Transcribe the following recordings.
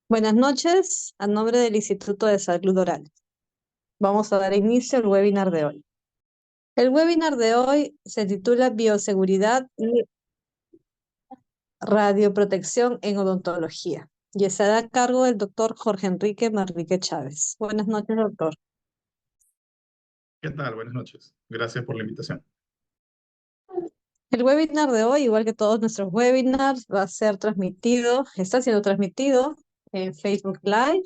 Buenas noches, a nombre del Instituto de Salud Oral. Vamos a dar inicio al webinar de hoy. El webinar de hoy se titula Bioseguridad y Radioprotección en Odontología y estará a cargo del doctor Jorge Enrique Manrique Chávez. Buenas noches, doctor. ¿Qué tal? Buenas noches. Gracias por la invitación. El webinar de hoy, igual que todos nuestros webinars, va a ser transmitido, está siendo transmitido en Facebook Live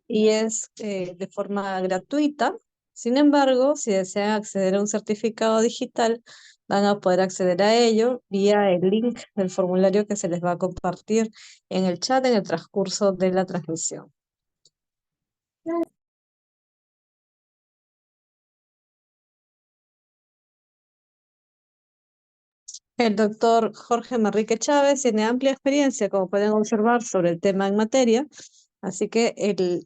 y es de forma gratuita. Sin embargo, si desean acceder a un certificado digital, van a poder acceder a ello vía el link del formulario que se les va a compartir en el chat en el transcurso de la transmisión. El doctor Jorge Manrique Chávez tiene amplia experiencia, como pueden observar, sobre el tema en materia, así que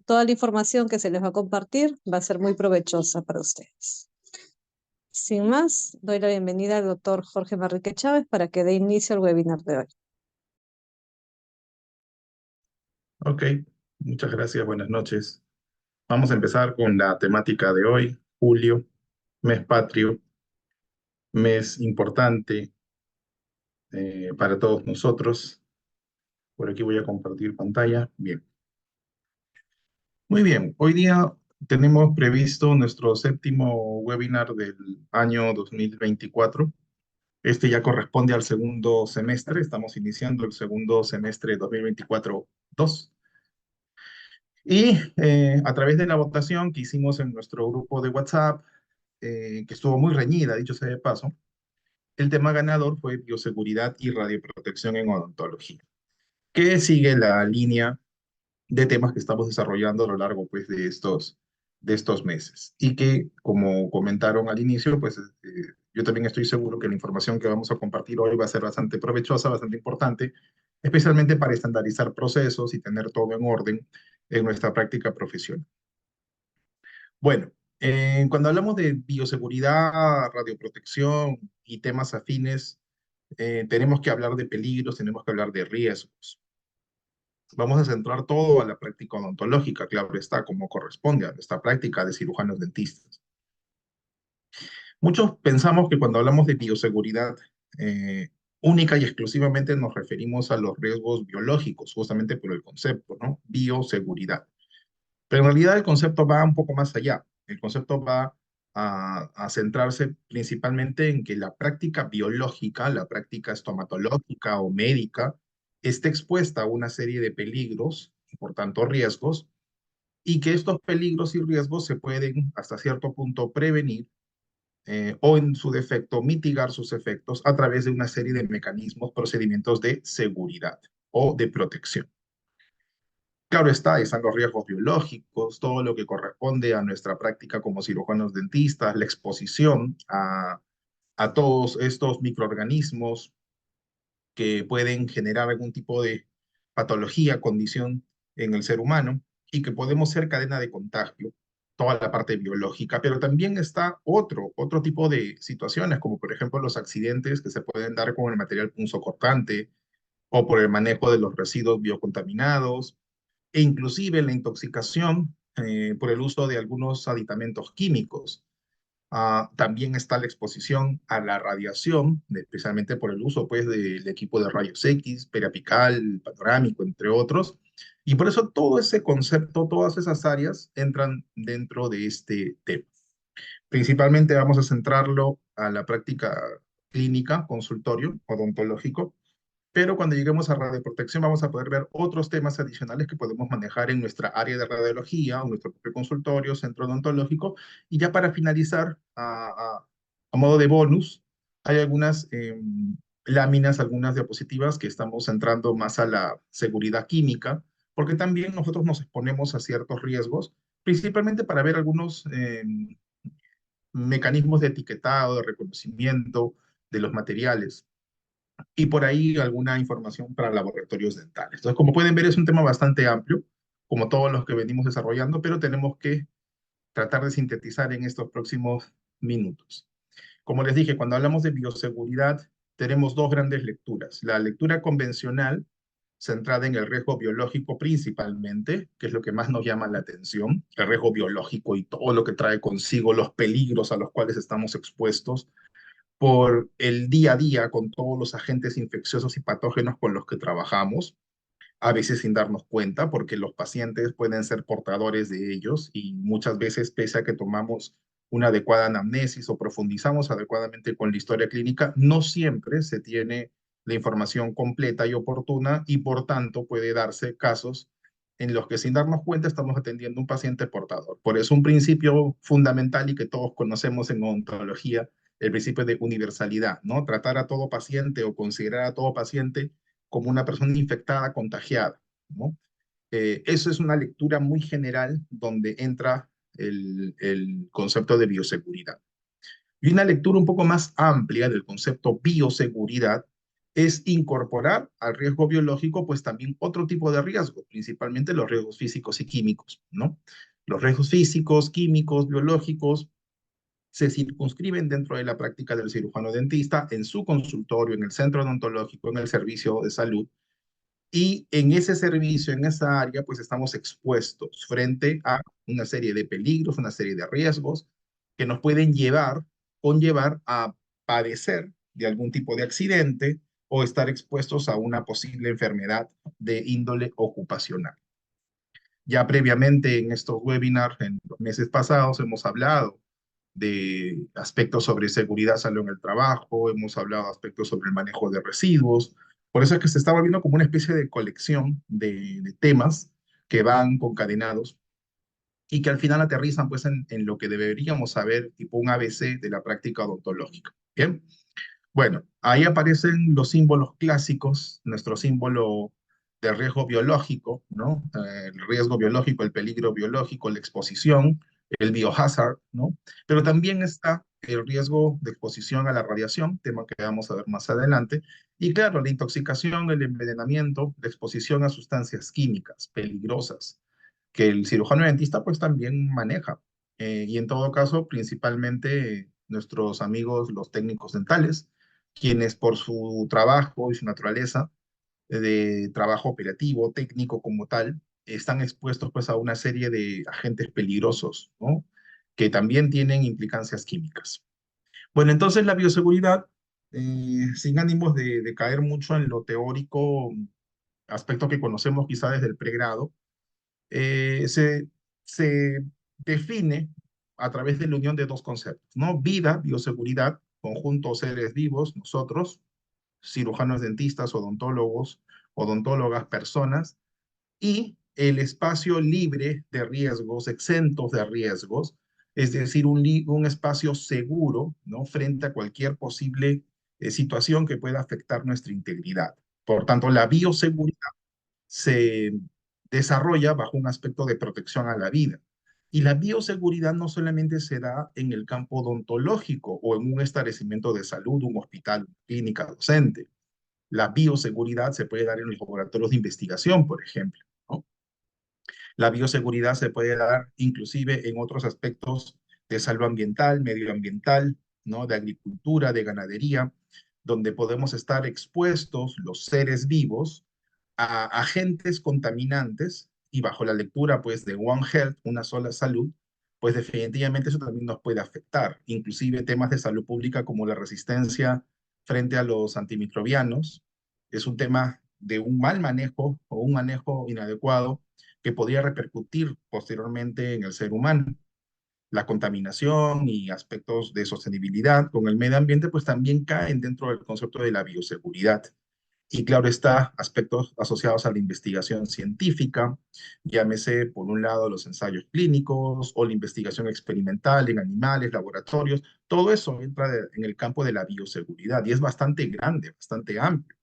toda la información que se les va a compartir va a ser muy provechosa para ustedes. Sin más, doy la bienvenida al doctor Jorge Manrique Chávez para que dé inicio al webinar de hoy. Ok, muchas gracias. Buenas noches. Vamos a empezar con la temática de hoy, julio, mes patrio, mes importante para todos nosotros. Por aquí voy a compartir pantalla. Bien. Muy bien. Hoy día tenemos previsto nuestro séptimo webinar del año 2024. Este ya corresponde al segundo semestre. Estamos iniciando el segundo semestre 2024-2. Y a través de la votación que hicimos en nuestro grupo de WhatsApp, que estuvo muy reñida, dicho sea de paso, el tema ganador fue bioseguridad y radioprotección en odontología, que sigue la línea de temas que estamos desarrollando a lo largo pues, de estos meses. Y que, como comentaron al inicio, pues yo también estoy seguro que la información que vamos a compartir hoy va a ser bastante provechosa, bastante importante, especialmente para estandarizar procesos y tener todo en orden en nuestra práctica profesional. Bueno, cuando hablamos de bioseguridad, radioprotección y temas afines, tenemos que hablar de peligros, tenemos que hablar de riesgos. Vamos a centrar todo a la práctica odontológica, claro está, como corresponde a nuestra práctica de cirujanos dentistas. Muchos pensamos que cuando hablamos de bioseguridad, eh, única y exclusivamente nos referimos a los riesgos biológicos, justamente por el concepto, ¿no? Bioseguridad. Pero en realidad el concepto va un poco más allá. El concepto va a centrarse principalmente en que la práctica biológica, la práctica estomatológica o médica, esté expuesta a una serie de peligros y por tanto riesgos, y que estos peligros y riesgos se pueden hasta cierto punto prevenir o en su defecto mitigar sus efectos a través de una serie de mecanismos, procedimientos de seguridad o de protección. Claro está, están los riesgos biológicos, todo lo que corresponde a nuestra práctica como cirujanos dentistas, la exposición a todos estos microorganismos que pueden generar algún tipo de patología, condición en el ser humano y que podemos ser cadena de contagio, toda la parte biológica, pero también está otro tipo de situaciones, como por ejemplo los accidentes que se pueden dar con el material punzocortante o por el manejo de los residuos biocontaminados e inclusive la intoxicación por el uso de algunos aditamentos químicos. También está la exposición a la radiación, especialmente por el uso pues, del equipo de rayos X, periapical, panorámico, entre otros. Y por eso todo ese concepto, todas esas áreas entran dentro de este tema. Principalmente vamos a centrarlo a la práctica clínica, consultorio, odontológico, pero cuando lleguemos a radioprotección vamos a poder ver otros temas adicionales que podemos manejar en nuestra área de radiología o nuestro propio consultorio, centro odontológico. Y ya para finalizar, a modo de bonus, hay algunas láminas, algunas diapositivas que estamos centrando más a la seguridad química, porque también nosotros nos exponemos a ciertos riesgos, principalmente para ver algunos mecanismos de etiquetado, de reconocimiento de los materiales y por ahí alguna información para laboratorios dentales. Entonces, como pueden ver, es un tema bastante amplio, como todos los que venimos desarrollando, pero tenemos que tratar de sintetizar en estos próximos minutos. Como les dije, cuando hablamos de bioseguridad, tenemos dos grandes lecturas. La lectura convencional centrada en el riesgo biológico principalmente, que es lo que más nos llama la atención, el riesgo biológico y todo lo que trae consigo los peligros a los cuales estamos expuestos por el día a día con todos los agentes infecciosos y patógenos con los que trabajamos, a veces sin darnos cuenta, porque los pacientes pueden ser portadores de ellos y muchas veces, pese a que tomamos una adecuada anamnesis o profundizamos adecuadamente con la historia clínica, no siempre se tiene la información completa y oportuna y por tanto puede darse casos en los que sin darnos cuenta estamos atendiendo a un paciente portador. Por eso un principio fundamental y que todos conocemos en odontología, el principio de universalidad, ¿no? Tratar a todo paciente o considerar a todo paciente como una persona infectada, contagiada, ¿no? Eso es una lectura muy general donde entra el concepto de bioseguridad. Y una lectura un poco más amplia del concepto bioseguridad es incorporar al riesgo biológico pues también otro tipo de riesgos, principalmente los riesgos físicos y químicos, ¿no? Los riesgos físicos, químicos, biológicos se circunscriben dentro de la práctica del cirujano dentista en su consultorio, en el centro odontológico, en el servicio de salud, y en ese servicio, en esa área, pues estamos expuestos frente a una serie de peligros, una serie de riesgos que nos pueden conllevar a padecer de algún tipo de accidente o estar expuestos a una posible enfermedad de índole ocupacional. Ya previamente en estos webinars, en los meses pasados, hemos hablado de aspectos sobre seguridad, salud en el trabajo, hemos hablado de aspectos sobre el manejo de residuos. Por eso es que se está volviendo como una especie de colección de temas que van concadenados y que al final aterrizan pues en lo que deberíamos saber, tipo un ABC de la práctica odontológica. Bien, bueno, ahí aparecen los símbolos clásicos, nuestro símbolo de riesgo biológico, ¿no? El riesgo biológico, el peligro biológico, la exposición, el biohazard, ¿no? Pero también está el riesgo de exposición a la radiación, tema que vamos a ver más adelante, y claro, la intoxicación, el envenenamiento, la exposición a sustancias químicas peligrosas, que el cirujano dentista pues también maneja. Y en todo caso, principalmente nuestros amigos, los técnicos dentales, quienes por su trabajo y su naturaleza de trabajo operativo, técnico como tal, están expuestos pues a una serie de agentes peligrosos, ¿no? Que también tienen implicancias químicas. Bueno, entonces la bioseguridad, sin ánimos de caer mucho en lo teórico, aspecto que conocemos quizá desde el pregrado, eh, se, se define a través de la unión de dos conceptos, ¿no? Vida, bioseguridad, conjunto seres vivos, nosotros, cirujanos dentistas, odontólogos, odontólogas, personas, y el espacio libre de riesgos, exentos de riesgos, es decir, un espacio seguro, ¿no? Frente a cualquier posible situación que pueda afectar nuestra integridad. Por tanto, la bioseguridad se desarrolla bajo un aspecto de protección a la vida. Y la bioseguridad no solamente se da en el campo odontológico o en un establecimiento de salud, un hospital, una clínica docente. La bioseguridad se puede dar en los laboratorios de investigación, por ejemplo, ¿no? La bioseguridad se puede dar inclusive en otros aspectos de salud ambiental, medioambiental, ¿no? De agricultura, de ganadería, donde podemos estar expuestos los seres vivos a agentes contaminantes y bajo la lectura pues de One Health, una sola salud, pues definitivamente eso también nos puede afectar, inclusive temas de salud pública como la resistencia frente a los antimicrobianos, es un tema de un mal manejo o un manejo inadecuado que podría repercutir posteriormente en el ser humano. La contaminación y aspectos de sostenibilidad con el medio ambiente pues también caen dentro del concepto de la bioseguridad. Y claro está, aspectos asociados a la investigación científica, llámese por un lado los ensayos clínicos o la investigación experimental en animales, laboratorios, todo eso entra en el campo de la bioseguridad y es bastante grande, bastante amplio.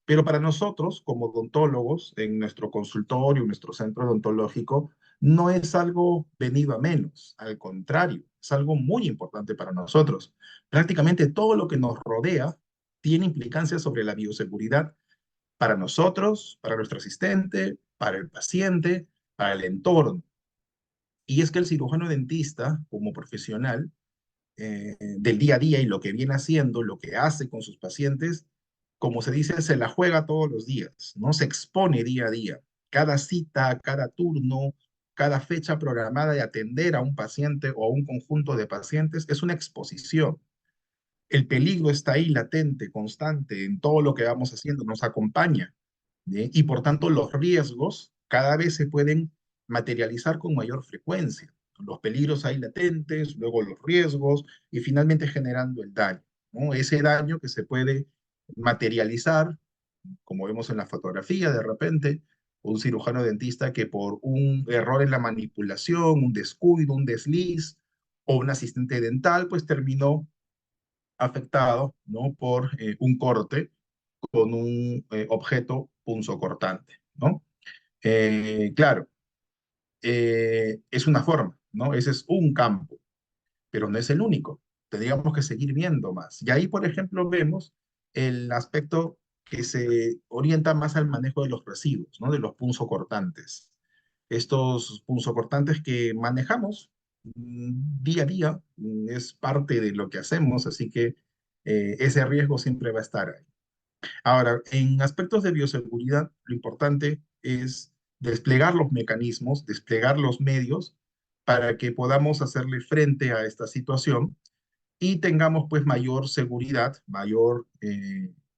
Pero para nosotros, como odontólogos, en nuestro consultorio, en nuestro centro odontológico, no es algo venido a menos, al contrario, es algo muy importante para nosotros. Prácticamente todo lo que nos rodea tiene implicancias sobre la bioseguridad para nosotros, para nuestro asistente, para el paciente, para el entorno. Y es que el cirujano dentista, como profesional del día a día y lo que viene haciendo, lo que hace con sus pacientes, como se dice, se la juega todos los días, ¿no? Se expone día a día. Cada cita, cada turno, cada fecha programada de atender a un paciente o a un conjunto de pacientes es una exposición. El peligro está ahí latente, constante, en todo lo que vamos haciendo, nos acompaña, ¿sí? Y por tanto los riesgos cada vez se pueden materializar con mayor frecuencia. Los peligros ahí latentes, luego los riesgos y finalmente generando el daño, ¿no? Ese daño que se puede materializar, como vemos en la fotografía, de repente, un cirujano dentista que por un error en la manipulación, un descuido, un desliz, o un asistente dental, pues terminó afectado, ¿no? Por un corte con un objeto punzocortante, ¿no? Claro, es una forma, ¿no? Ese es un campo, pero no es el único. Tendríamos que seguir viendo más. Y ahí, por ejemplo, vemos el aspecto que se orienta más al manejo de los residuos, ¿no? De los punzocortantes. Estos punzocortantes que manejamos día a día, es parte de lo que hacemos, así que ese riesgo siempre va a estar ahí. Ahora, en aspectos de bioseguridad, lo importante es desplegar los mecanismos, desplegar los medios para que podamos hacerle frente a esta situación y tengamos pues mayor seguridad, mayor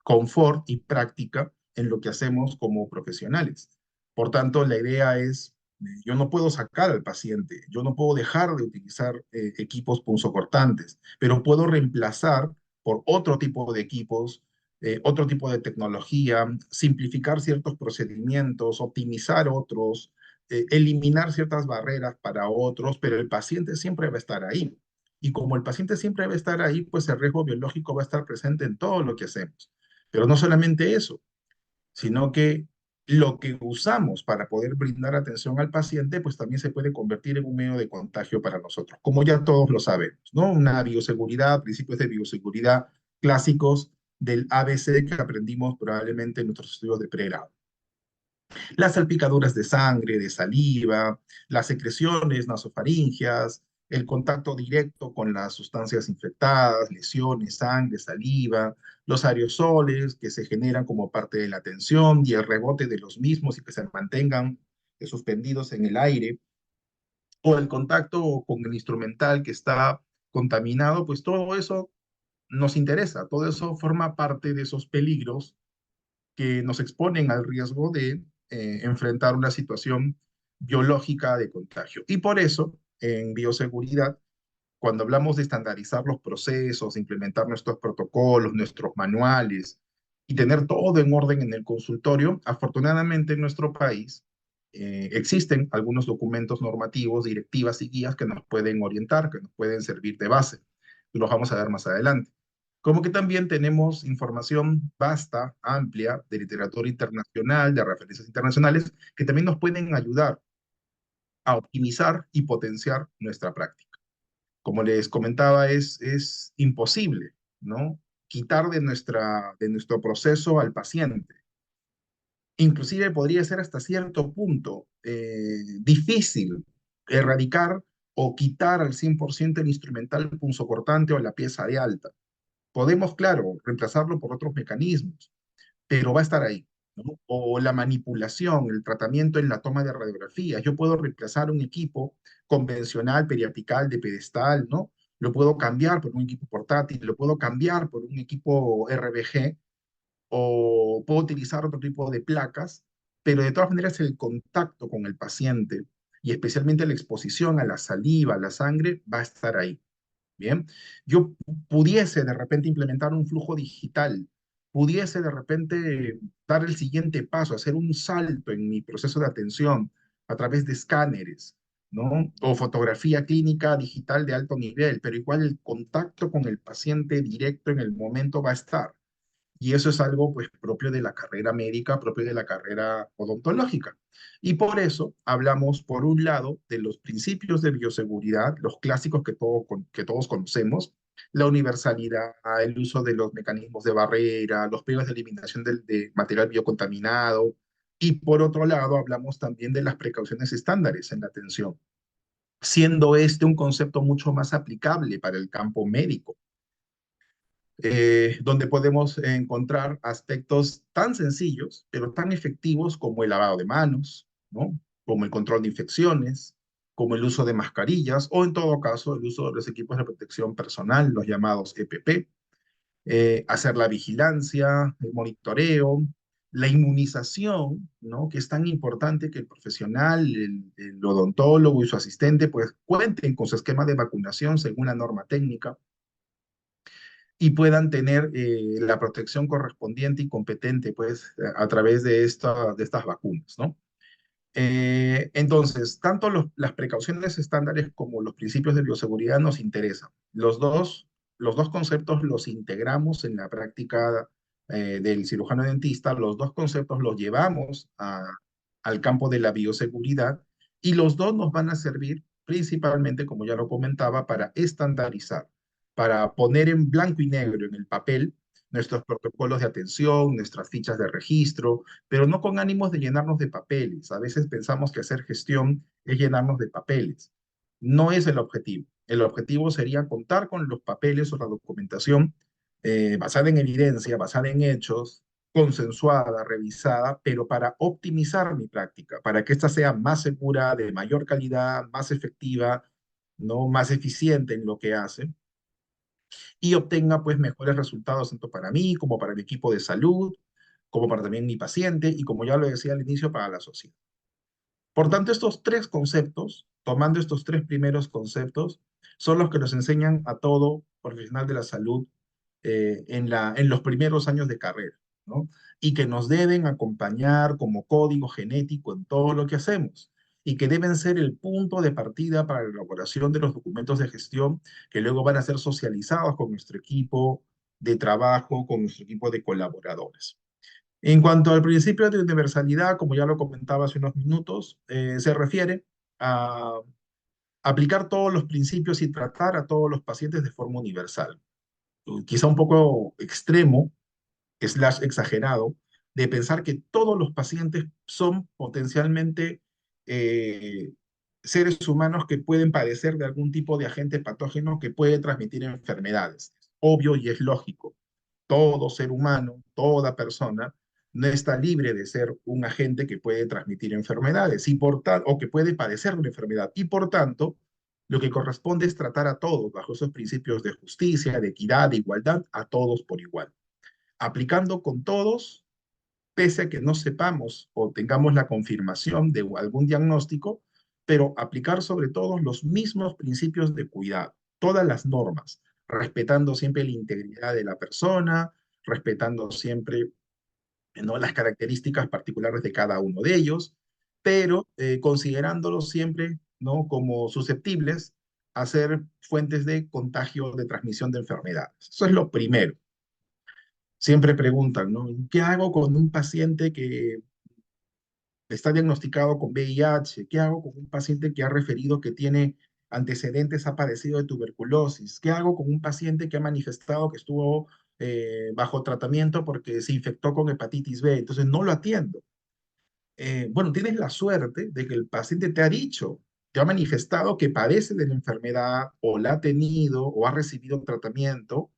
confort y práctica en lo que hacemos como profesionales. Por tanto, la idea es, yo no puedo sacar al paciente, yo no puedo dejar de utilizar equipos punzocortantes, pero puedo reemplazar por otro tipo de equipos, otro tipo de tecnología, simplificar ciertos procedimientos, optimizar otros, eliminar ciertas barreras para otros, pero el paciente siempre va a estar ahí. Y como el paciente siempre va a estar ahí, pues el riesgo biológico va a estar presente en todo lo que hacemos. Pero no solamente eso, sino que lo que usamos para poder brindar atención al paciente, pues también se puede convertir en un medio de contagio para nosotros, como ya todos lo sabemos, ¿no? Una bioseguridad, principios de bioseguridad clásicos del ABC que aprendimos probablemente en nuestros estudios de pregrado. Las salpicaduras de sangre, de saliva, las secreciones nasofaringeas, el contacto directo con las sustancias infectadas, lesiones, sangre, saliva, los aerosoles que se generan como parte de la tensión y el rebote de los mismos y que se mantengan suspendidos en el aire, o el contacto con el instrumental que está contaminado, pues todo eso nos interesa, todo eso forma parte de esos peligros que nos exponen al riesgo de enfrentar una situación biológica de contagio. Y por eso, en bioseguridad, cuando hablamos de estandarizar los procesos, implementar nuestros protocolos, nuestros manuales y tener todo en orden en el consultorio, afortunadamente en nuestro país existen algunos documentos normativos, directivas y guías que nos pueden orientar, que nos pueden servir de base. Los vamos a ver más adelante. Como que también tenemos información vasta, amplia, de literatura internacional, de referencias internacionales, que también nos pueden ayudar a optimizar y potenciar nuestra práctica. Como les comentaba, es imposible, ¿no? Quitar de nuestro proceso al paciente. Inclusive podría ser hasta cierto punto difícil erradicar o quitar al 100% el instrumental punzocortante o la pieza de alta. Podemos, claro, reemplazarlo por otros mecanismos, pero va a estar ahí, ¿no? O la manipulación, el tratamiento en la toma de radiografías. Yo puedo reemplazar un equipo convencional, periapical, de pedestal, ¿no? Lo puedo cambiar por un equipo portátil, lo puedo cambiar por un equipo RBG o puedo utilizar otro tipo de placas, pero de todas maneras el contacto con el paciente y especialmente la exposición a la saliva, a la sangre, va a estar ahí. Bien, yo pudiese de repente implementar un flujo digital, pudiese de repente dar el siguiente paso, hacer un salto en mi proceso de atención a través de escáneres, ¿no? O fotografía clínica digital de alto nivel, pero igual el contacto con el paciente directo en el momento va a estar. Y eso es algo pues propio de la carrera médica, propio de la carrera odontológica. Y por eso hablamos, por un lado, de los principios de bioseguridad, los clásicos que todos conocemos, la universalidad, el uso de los mecanismos de barrera, los pegas de eliminación de material biocontaminado. Y por otro lado, hablamos también de las precauciones estándares en la atención, siendo este un concepto mucho más aplicable para el campo médico. donde podemos encontrar aspectos tan sencillos, pero tan efectivos como el lavado de manos, ¿no? Como el control de infecciones, como el uso de mascarillas o en todo caso el uso de los equipos de protección personal, los llamados EPP, hacer la vigilancia, el monitoreo, la inmunización, ¿no? Que es tan importante que el profesional, el odontólogo y su asistente, pues cuenten con su esquema de vacunación según la norma técnica y puedan tener la protección correspondiente y competente, pues, a través de estas vacunas, ¿no? Entonces, tanto las precauciones estándares como los principios de bioseguridad nos interesan. Los dos conceptos los integramos en la práctica del cirujano dentista, los dos conceptos los llevamos al campo de la bioseguridad y los dos nos van a servir principalmente, como ya lo comentaba, para estandarizar, para poner en blanco y negro en el papel nuestros protocolos de atención, nuestras fichas de registro, pero no con ánimos de llenarnos de papeles. A veces pensamos que hacer gestión es llenarnos de papeles. No es el objetivo. El objetivo sería contar con los papeles o la documentación basada en evidencia, basada en hechos, consensuada, revisada, pero para optimizar mi práctica, para que ésta sea más segura, de mayor calidad, más efectiva, no más eficiente en lo que hace y obtenga pues mejores resultados tanto para mí como para el equipo de salud, como para también mi paciente y como ya lo decía al inicio, para la sociedad. Por tanto, estos tres conceptos, tomando estos tres primeros conceptos, son los que nos enseñan a todo profesional de la salud en los primeros años de carrera, ¿no? Y que nos deben acompañar como código genético en todo lo que hacemos y que deben ser el punto de partida para la elaboración de los documentos de gestión que luego van a ser socializados con nuestro equipo de trabajo, con nuestro equipo de colaboradores. En cuanto al principio de universalidad, como ya lo comentaba hace unos minutos, se refiere a aplicar todos los principios y tratar a todos los pacientes de forma universal. Quizá un poco extremo, slash exagerado, de pensar que todos los pacientes son potencialmente eh, seres humanos que pueden padecer de algún tipo de agente patógeno que puede transmitir enfermedades. Obvio y es lógico. Todo ser humano, toda persona, no está libre de ser un agente que puede transmitir enfermedades y o que puede padecer de una enfermedad. Y por tanto, lo que corresponde es tratar a todos bajo esos principios de justicia, de equidad, de igualdad, a todos por igual. Aplicando con todos, pese a que no sepamos o tengamos la confirmación de algún diagnóstico, pero aplicar sobre todo los mismos principios de cuidado, todas las normas, respetando siempre la integridad de la persona, respetando siempre, ¿no?, las características particulares de cada uno de ellos, pero considerándolos siempre, ¿no?, como susceptibles a ser fuentes de contagio, de transmisión de enfermedades. Eso es lo primero. Siempre preguntan, ¿no? ¿Qué hago con un paciente que está diagnosticado con VIH? ¿Qué hago con un paciente que ha referido que tiene antecedentes, ha padecido de tuberculosis? ¿Qué hago con un paciente que ha manifestado que estuvo bajo tratamiento porque se infectó con hepatitis B? Entonces no lo atiendo. Bueno, tienes la suerte de que el paciente te ha dicho, te ha manifestado que padece de la enfermedad o la ha tenido o ha recibido tratamiento.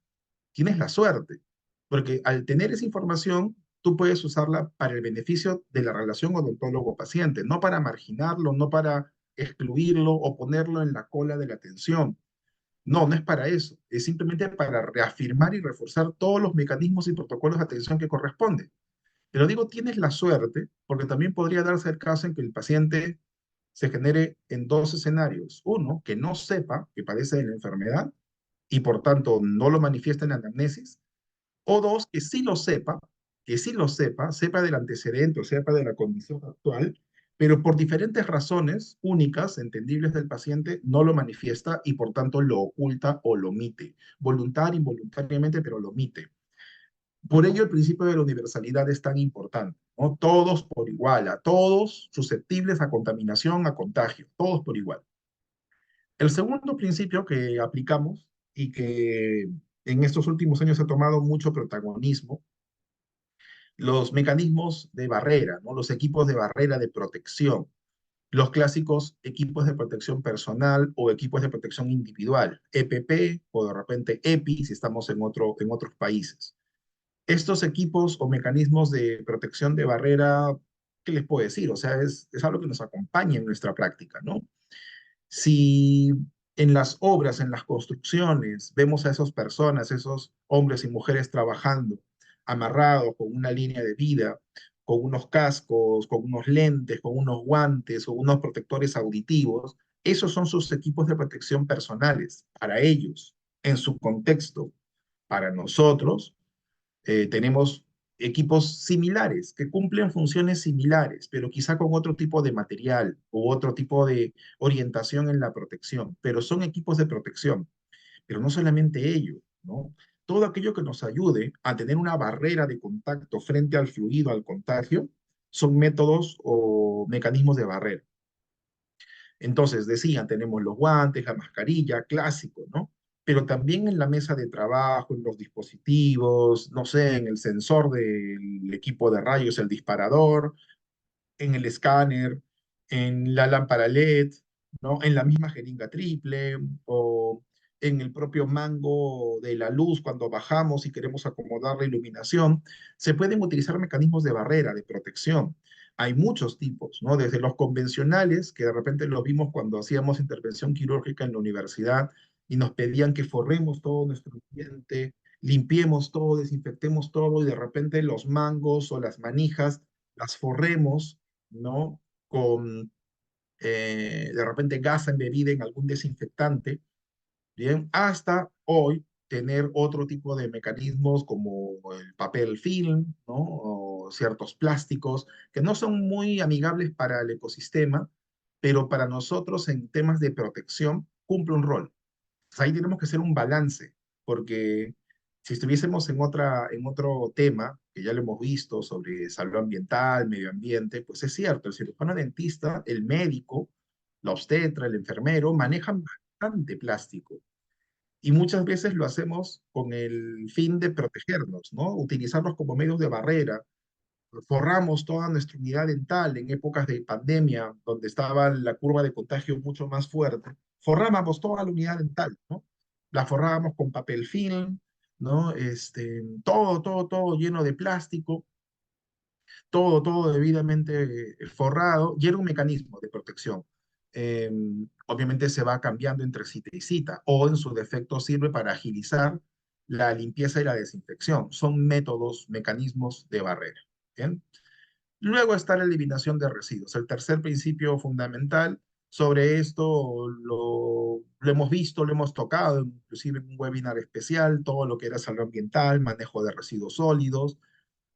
Tienes la suerte, porque al tener esa información, tú puedes usarla para el beneficio de la relación odontólogo-paciente, no para marginarlo, no para excluirlo o ponerlo en la cola de la atención. No, no es para eso, es simplemente para reafirmar y reforzar todos los mecanismos y protocolos de atención que corresponden. Pero digo, tienes la suerte, porque también podría darse el caso en que el paciente se genere en dos escenarios. Uno, que no sepa que padece de la enfermedad y por tanto no lo manifiesta en la anamnesis, o dos, que sí lo sepa, sepa del antecedente o sepa de la condición actual, pero por diferentes razones únicas, entendibles del paciente, no lo manifiesta y por tanto lo oculta o lo omite, voluntario, involuntariamente, pero lo omite. Por ello, el principio de la universalidad es tan importante, ¿no? Todos por igual, a todos susceptibles a contaminación, a contagio, todos por igual. El segundo principio que aplicamos y que en estos últimos años ha tomado mucho protagonismo, los mecanismos de barrera, ¿no? Los equipos de barrera de protección. Los clásicos equipos de protección personal o equipos de protección individual, EPP o de repente EPI si estamos en otros países. Estos equipos o mecanismos de protección de barrera, ¿qué les puedo decir? O sea, es algo que nos acompaña en nuestra práctica, ¿no? Si en las obras, en las construcciones, vemos a esas personas, esos hombres y mujeres trabajando, amarrados con una línea de vida, con unos cascos, con unos lentes, con unos guantes o unos protectores auditivos, esos son sus equipos de protección personales para ellos, en su contexto. Para nosotros, tenemos equipos similares, que cumplen funciones similares, pero quizá con otro tipo de material u otro tipo de orientación en la protección, pero son equipos de protección, pero no solamente ello, ¿no? Todo aquello que nos ayude a tener una barrera de contacto frente al fluido, al contagio, son métodos o mecanismos de barrera. Entonces, decían, tenemos los guantes, la mascarilla, clásico, ¿no? Pero también en la mesa de trabajo, en los dispositivos, no sé, en el sensor del equipo de rayos, el disparador, en el escáner, en la lámpara LED, ¿no? En la misma jeringa triple o en el propio mango de la luz cuando bajamos y queremos acomodar la iluminación, se pueden utilizar mecanismos de barrera, de protección. Hay muchos tipos, ¿no? Desde los convencionales, que de repente los vimos cuando hacíamos intervención quirúrgica en la universidad y nos pedían que forremos todo nuestro ambiente, limpiemos todo, desinfectemos todo y de repente los mangos o las manijas las forremos, ¿no? Con de repente gas embebida en algún desinfectante, ¿bien? Hasta hoy tener otro tipo de mecanismos como el papel film, ¿no? O ciertos plásticos que no son muy amigables para el ecosistema, pero para nosotros en temas de protección cumple un rol. Pues ahí tenemos que hacer un balance, porque si estuviésemos en otro tema, que ya lo hemos visto, sobre salud ambiental, medio ambiente, pues es cierto, el cirujano dentista, el médico, la obstetra, el enfermero, manejan bastante plástico. Y muchas veces lo hacemos con el fin de protegernos, ¿no? Utilizarlos como medios de barrera, forramos toda nuestra unidad dental en épocas de pandemia, donde estaba la curva de contagio mucho más fuerte, forrábamos toda la unidad dental, ¿no? La forrábamos con papel film, ¿no? Todo lleno de plástico, todo debidamente forrado, y era un mecanismo de protección. Eh, Obviamente se va cambiando entre cita y cita, o en su defecto sirve para agilizar la limpieza y la desinfección. Son métodos, mecanismos de barrera. ¿Bien? Luego está la eliminación de residuos. El tercer principio fundamental, sobre esto lo hemos visto, lo hemos tocado, inclusive en un webinar especial, todo lo que era salud ambiental, manejo de residuos sólidos,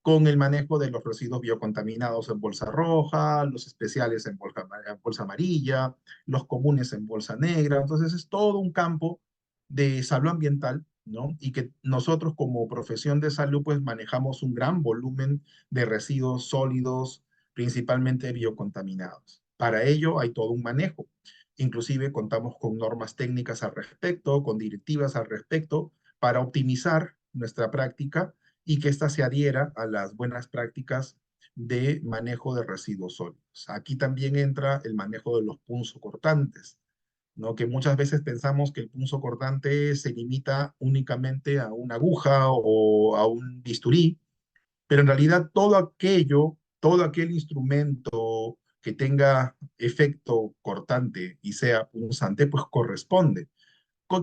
con el manejo de los residuos biocontaminados en bolsa roja, los especiales en bolsa amarilla, los comunes en bolsa negra. Entonces es todo un campo de salud ambiental, ¿no? Y que nosotros como profesión de salud pues manejamos un gran volumen de residuos sólidos, principalmente biocontaminados. Para ello hay todo un manejo. Inclusive contamos con normas técnicas al respecto, con directivas al respecto, para optimizar nuestra práctica y que ésta se adhiera a las buenas prácticas de manejo de residuos sólidos. Aquí también entra el manejo de los punzocortantes, ¿no? Que muchas veces pensamos que el punzocortante se limita únicamente a una aguja o a un bisturí, pero en realidad todo aquel instrumento que tenga efecto cortante y sea punzante, pues corresponde.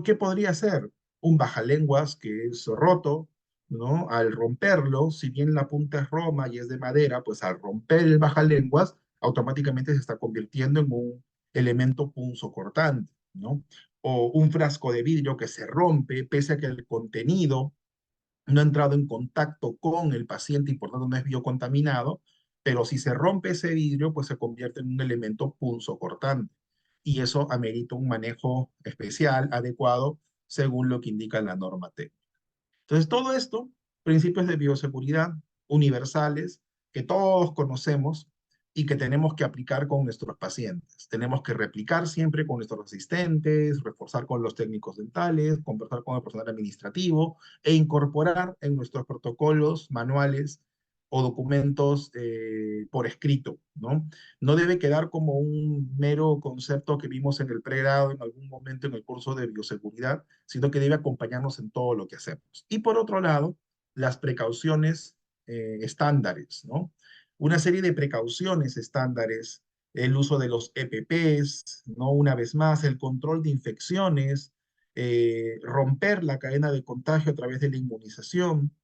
¿Qué podría ser? Un bajalenguas que es roto, ¿no? Al romperlo, si bien la punta es roma y es de madera, pues al romper el bajalenguas, automáticamente se está convirtiendo en un elemento punzocortante, ¿no? O un frasco de vidrio que se rompe, pese a que el contenido no ha entrado en contacto con el paciente y por tanto no es biocontaminado, pero si se rompe ese vidrio, pues se convierte en un elemento punzocortante. Y eso amerita un manejo especial, adecuado, según lo que indica la norma técnica. Entonces, todo esto, principios de bioseguridad universales que todos conocemos y que tenemos que aplicar con nuestros pacientes. Tenemos que replicar siempre con nuestros asistentes, reforzar con los técnicos dentales, conversar con el personal administrativo e incorporar en nuestros protocolos, manuales o documentos por escrito, ¿no? No debe quedar como un mero concepto que vimos en el pregrado en algún momento en el curso de bioseguridad, sino que debe acompañarnos en todo lo que hacemos. Y por otro lado, las precauciones estándares, ¿no? Una serie de precauciones estándares, el uso de los EPPs, ¿no? Una vez más, el control de infecciones, romper la cadena de contagio a través de la inmunización,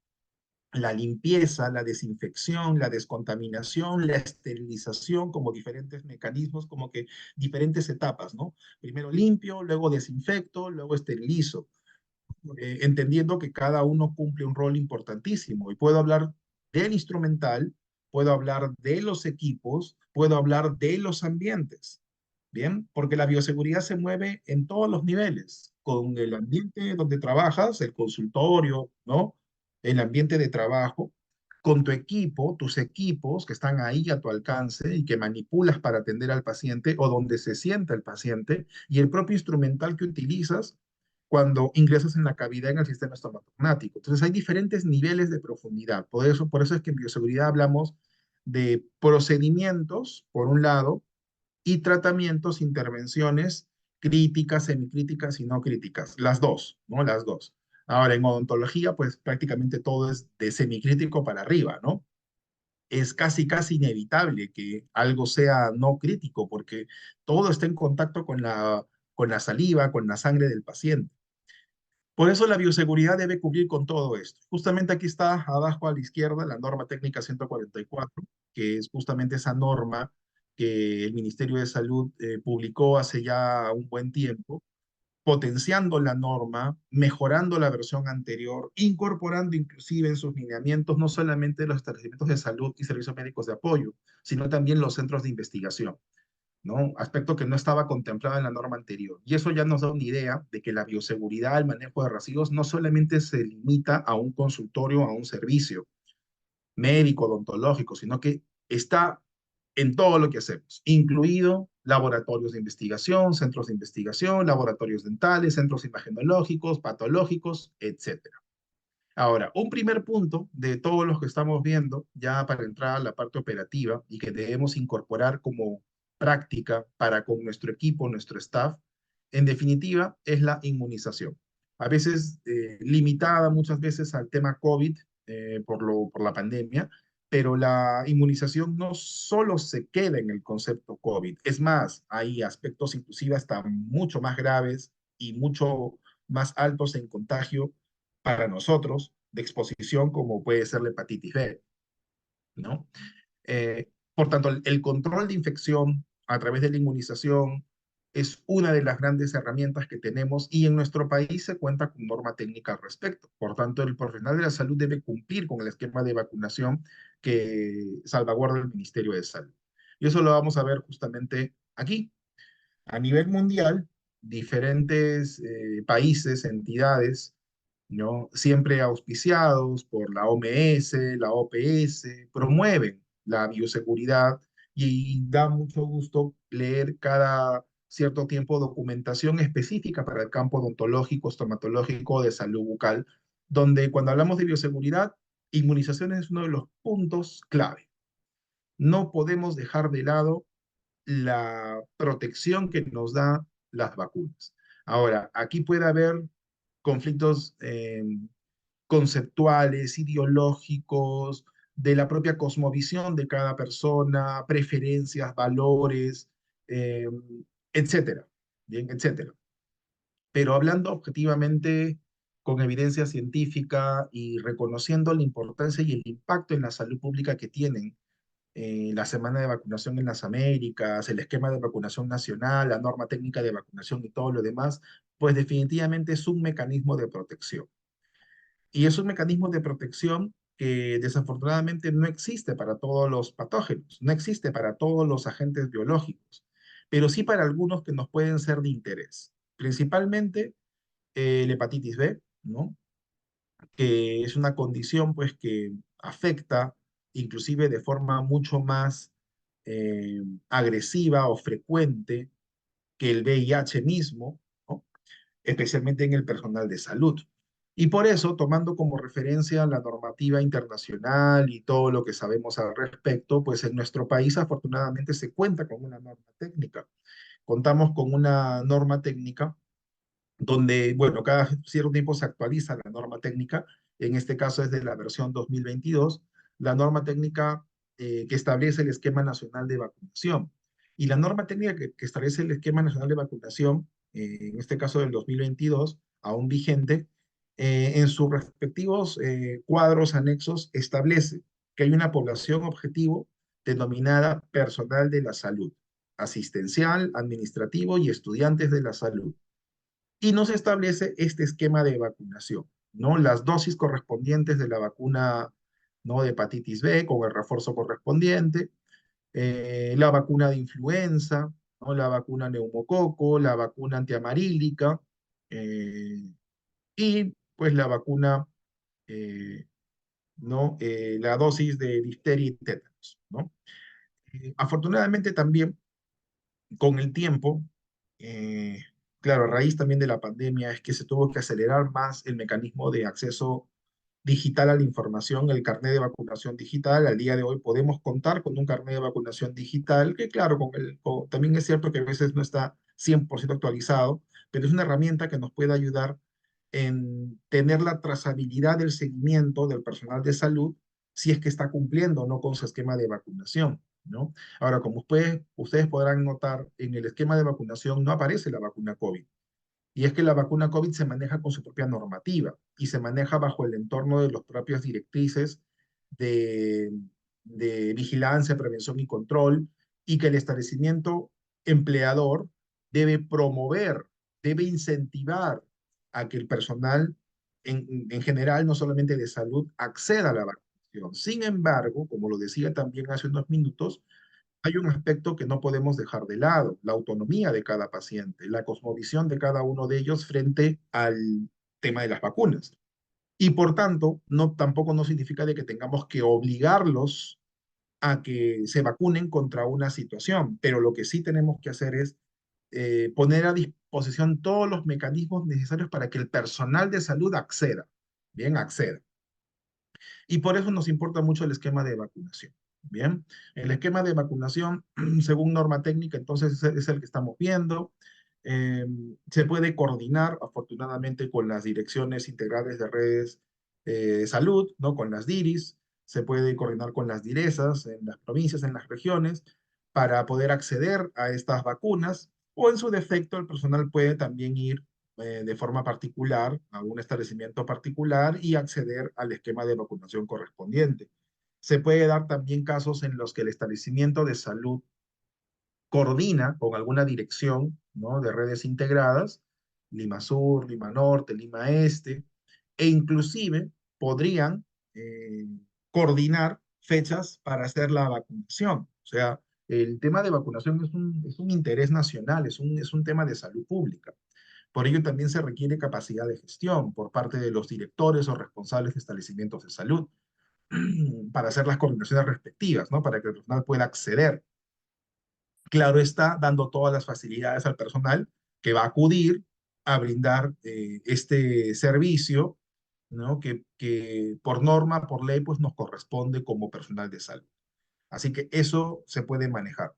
la limpieza, la desinfección, la descontaminación, la esterilización, como diferentes mecanismos, como que diferentes etapas, ¿no? Primero limpio, luego desinfecto, luego esterilizo, entendiendo que cada uno cumple un rol importantísimo. Y puedo hablar del instrumental, puedo hablar de los equipos, puedo hablar de los ambientes. Bien, porque la bioseguridad se mueve en todos los niveles, con el ambiente donde trabajas, el consultorio, ¿no? El ambiente de trabajo, con tu equipo, tus equipos que están ahí a tu alcance y que manipulas para atender al paciente o donde se sienta el paciente, y el propio instrumental que utilizas cuando ingresas en la cavidad en el sistema estomatognático. Entonces hay diferentes niveles de profundidad. Por eso es que en bioseguridad hablamos de procedimientos, por un lado, y tratamientos, intervenciones críticas, semicríticas y no críticas. Las dos, ¿no? Las dos. Ahora, en odontología, pues prácticamente todo es de semicrítico para arriba, ¿no? Es casi, casi inevitable que algo sea no crítico porque todo está en contacto con la saliva, con la sangre del paciente. Por eso la bioseguridad debe cubrir con todo esto. Justamente aquí está abajo a la izquierda la norma técnica 144, que es justamente esa norma que el Ministerio de Salud publicó hace ya un buen tiempo, potenciando la norma, mejorando la versión anterior, incorporando inclusive en sus lineamientos no solamente los establecimientos de salud y servicios médicos de apoyo, sino también los centros de investigación, ¿no? Aspecto que no estaba contemplado en la norma anterior. Y eso ya nos da una idea de que la bioseguridad, el manejo de residuos, no solamente se limita a un consultorio, a un servicio médico, odontológico, sino que está en todo lo que hacemos, incluido laboratorios de investigación, centros de investigación, laboratorios dentales, centros imagenológicos, patológicos, etcétera. Ahora, un primer punto de todos los que estamos viendo, ya para entrar a la parte operativa y que debemos incorporar como práctica para con nuestro equipo, nuestro staff, en definitiva, es la inmunización. A veces limitada muchas veces al tema COVID por la pandemia, pero la inmunización no solo se queda en el concepto COVID, es más, hay aspectos inclusive hasta mucho más graves y mucho más altos en contagio para nosotros de exposición como puede ser la hepatitis B, ¿no? Por tanto, el control de infección a través de la inmunización es una de las grandes herramientas que tenemos y en nuestro país se cuenta con norma técnica al respecto. Por tanto, el profesional de la salud debe cumplir con el esquema de vacunación que salvaguarda el Ministerio de Salud. Y eso lo vamos a ver justamente aquí. A nivel mundial, diferentes países, entidades, ¿no? Siempre auspiciados por la OMS, la OPS, promueven la bioseguridad y da mucho gusto leer cada cierto tiempo documentación específica para el campo odontológico, estomatológico, de salud bucal, donde cuando hablamos de bioseguridad, inmunización es uno de los puntos clave. No podemos dejar de lado la protección que nos da las vacunas. Ahora, aquí puede haber conflictos conceptuales, ideológicos, de la propia cosmovisión de cada persona, preferencias, valores, eh, etcétera. Bien, etcétera. Pero hablando objetivamente con evidencia científica y reconociendo la importancia y el impacto en la salud pública que tienen la semana de vacunación en las Américas, el esquema de vacunación nacional, la norma técnica de vacunación y todo lo demás, pues definitivamente es un mecanismo de protección. Y es un mecanismo de protección que desafortunadamente no existe para todos los patógenos, no existe para todos los agentes biológicos, pero sí para algunos que nos pueden ser de interés, principalmente la hepatitis B, ¿no? Que es una condición pues que afecta inclusive de forma mucho más agresiva o frecuente que el VIH mismo, ¿no? Especialmente en el personal de salud. Y por eso, tomando como referencia la normativa internacional y todo lo que sabemos al respecto, pues en nuestro país afortunadamente se cuenta con una norma técnica. Contamos con una norma técnica donde, bueno, cada cierto tiempo se actualiza la norma técnica, en este caso es de la versión 2022, la norma técnica que establece el esquema nacional de vacunación. Y la norma técnica que establece el esquema nacional de vacunación, en este caso del 2022, aún vigente, en sus respectivos cuadros anexos establece que hay una población objetivo denominada personal de la salud, asistencial, administrativo y estudiantes de la salud, y no se establece este esquema de vacunación, ¿no? Las dosis correspondientes de la vacuna, ¿no? De hepatitis B con el refuerzo correspondiente, la vacuna de influenza, ¿no? La vacuna neumococo, la vacuna antiamarílica, eh, y pues la vacuna, eh, ¿no? La dosis de difteria y tétanos, ¿no? Afortunadamente también con el tiempo, eh, claro, a raíz también de la pandemia, es que se tuvo que acelerar más el mecanismo de acceso digital a la información, el carnet de vacunación digital. Al día de hoy podemos contar con un carnet de vacunación digital, que claro, también es cierto que a veces no está 100% actualizado, pero es una herramienta que nos puede ayudar en tener la trazabilidad del seguimiento del personal de salud si es que está cumpliendo o no con su esquema de vacunación, ¿no? Ahora, como ustedes podrán notar, en el esquema de vacunación no aparece la vacuna COVID. Y es que la vacuna COVID se maneja con su propia normativa y se maneja bajo el entorno de las propias directrices de, de vigilancia, prevención y control, y que el establecimiento empleador debe promover, debe incentivar a que el personal en general, no solamente de salud, acceda a la vacunación. Sin embargo, como lo decía también hace unos minutos, hay un aspecto que no podemos dejar de lado, la autonomía de cada paciente, la cosmovisión de cada uno de ellos frente al tema de las vacunas. Y por tanto, no, tampoco no significa de que tengamos que obligarlos a que se vacunen contra una situación, pero lo que sí tenemos que hacer es poner a disposición todos los mecanismos necesarios para que el personal de salud acceda, bien, acceda. Y por eso nos importa mucho el esquema de vacunación. Bien, el esquema de vacunación, según norma técnica, entonces es el que estamos viendo. Eh, Se puede coordinar, afortunadamente, con las direcciones integrales de redes de salud, ¿no? Con las DIRIS, se puede coordinar con las DIRESAS en las provincias, en las regiones, para poder acceder a estas vacunas, o en su defecto, el personal puede también ir de forma particular a un establecimiento particular y acceder al esquema de vacunación correspondiente. Se puede dar también casos en los que el establecimiento de salud coordina con alguna dirección, ¿no? De redes integradas, Lima Sur, Lima Norte, Lima Este, e inclusive podrían coordinar fechas para hacer la vacunación. O sea, el tema de vacunación es un interés nacional, es un tema de salud pública. Por ello también se requiere capacidad de gestión por parte de los directores o responsables de establecimientos de salud para hacer las coordinaciones respectivas, ¿no? Para que el personal pueda acceder. Claro está, dando todas las facilidades al personal que va a acudir a brindar este servicio, ¿no? Que por norma, por ley, pues nos corresponde como personal de salud. Así que eso se puede manejar.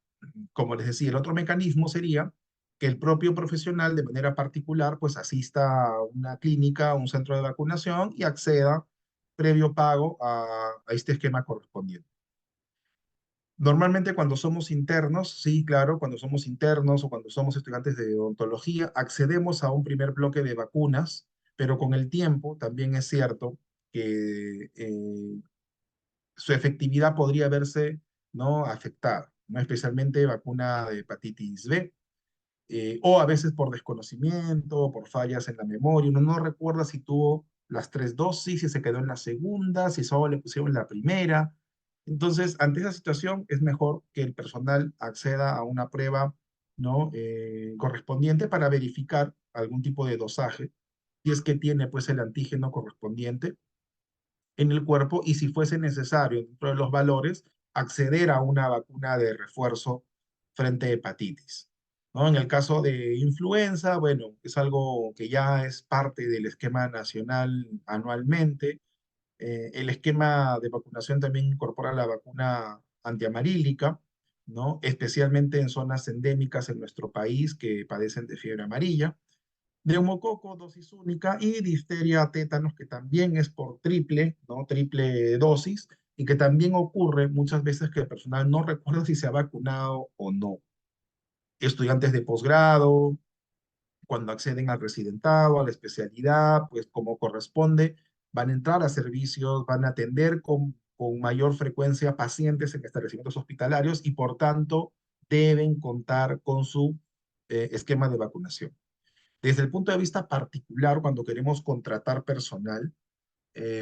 Como les decía, el otro mecanismo sería que el propio profesional de manera particular pues asista a una clínica, a un centro de vacunación y acceda previo pago a este esquema correspondiente. Normalmente cuando somos internos, sí, claro, cuando somos internos o cuando somos estudiantes de odontología, accedemos a un primer bloque de vacunas, pero con el tiempo también es cierto que su efectividad podría verse, ¿no? Afectada, ¿no? Especialmente vacuna de hepatitis B, o a veces por desconocimiento, por fallas en la memoria. Uno no recuerda si tuvo las tres dosis, si se quedó en la segunda, si solo le pusieron la primera. Entonces, ante esa situación, es mejor que el personal acceda a una prueba, ¿no? Correspondiente para verificar algún tipo de dosaje, si es que tiene pues el antígeno correspondiente en el cuerpo y si fuese necesario, dentro de los valores, acceder a una vacuna de refuerzo frente a hepatitis. ¿no? En el caso de influenza, bueno, es algo que ya es parte del esquema nacional anualmente. El esquema de vacunación también incorpora la vacuna antiamarílica, ¿no? Especialmente en zonas endémicas en nuestro país que padecen de fiebre amarilla. Neumococo, dosis única, y difteria, tétanos, que también es por triple, ¿no? Triple dosis, y que también ocurre muchas veces que el personal no recuerda si se ha vacunado o no. Estudiantes de posgrado, cuando acceden al residentado, a la especialidad, pues como corresponde, van a entrar a servicios, van a atender con mayor frecuencia pacientes en establecimientos hospitalarios y por tanto deben contar con su esquema de vacunación. Desde el punto de vista particular, cuando queremos contratar personal,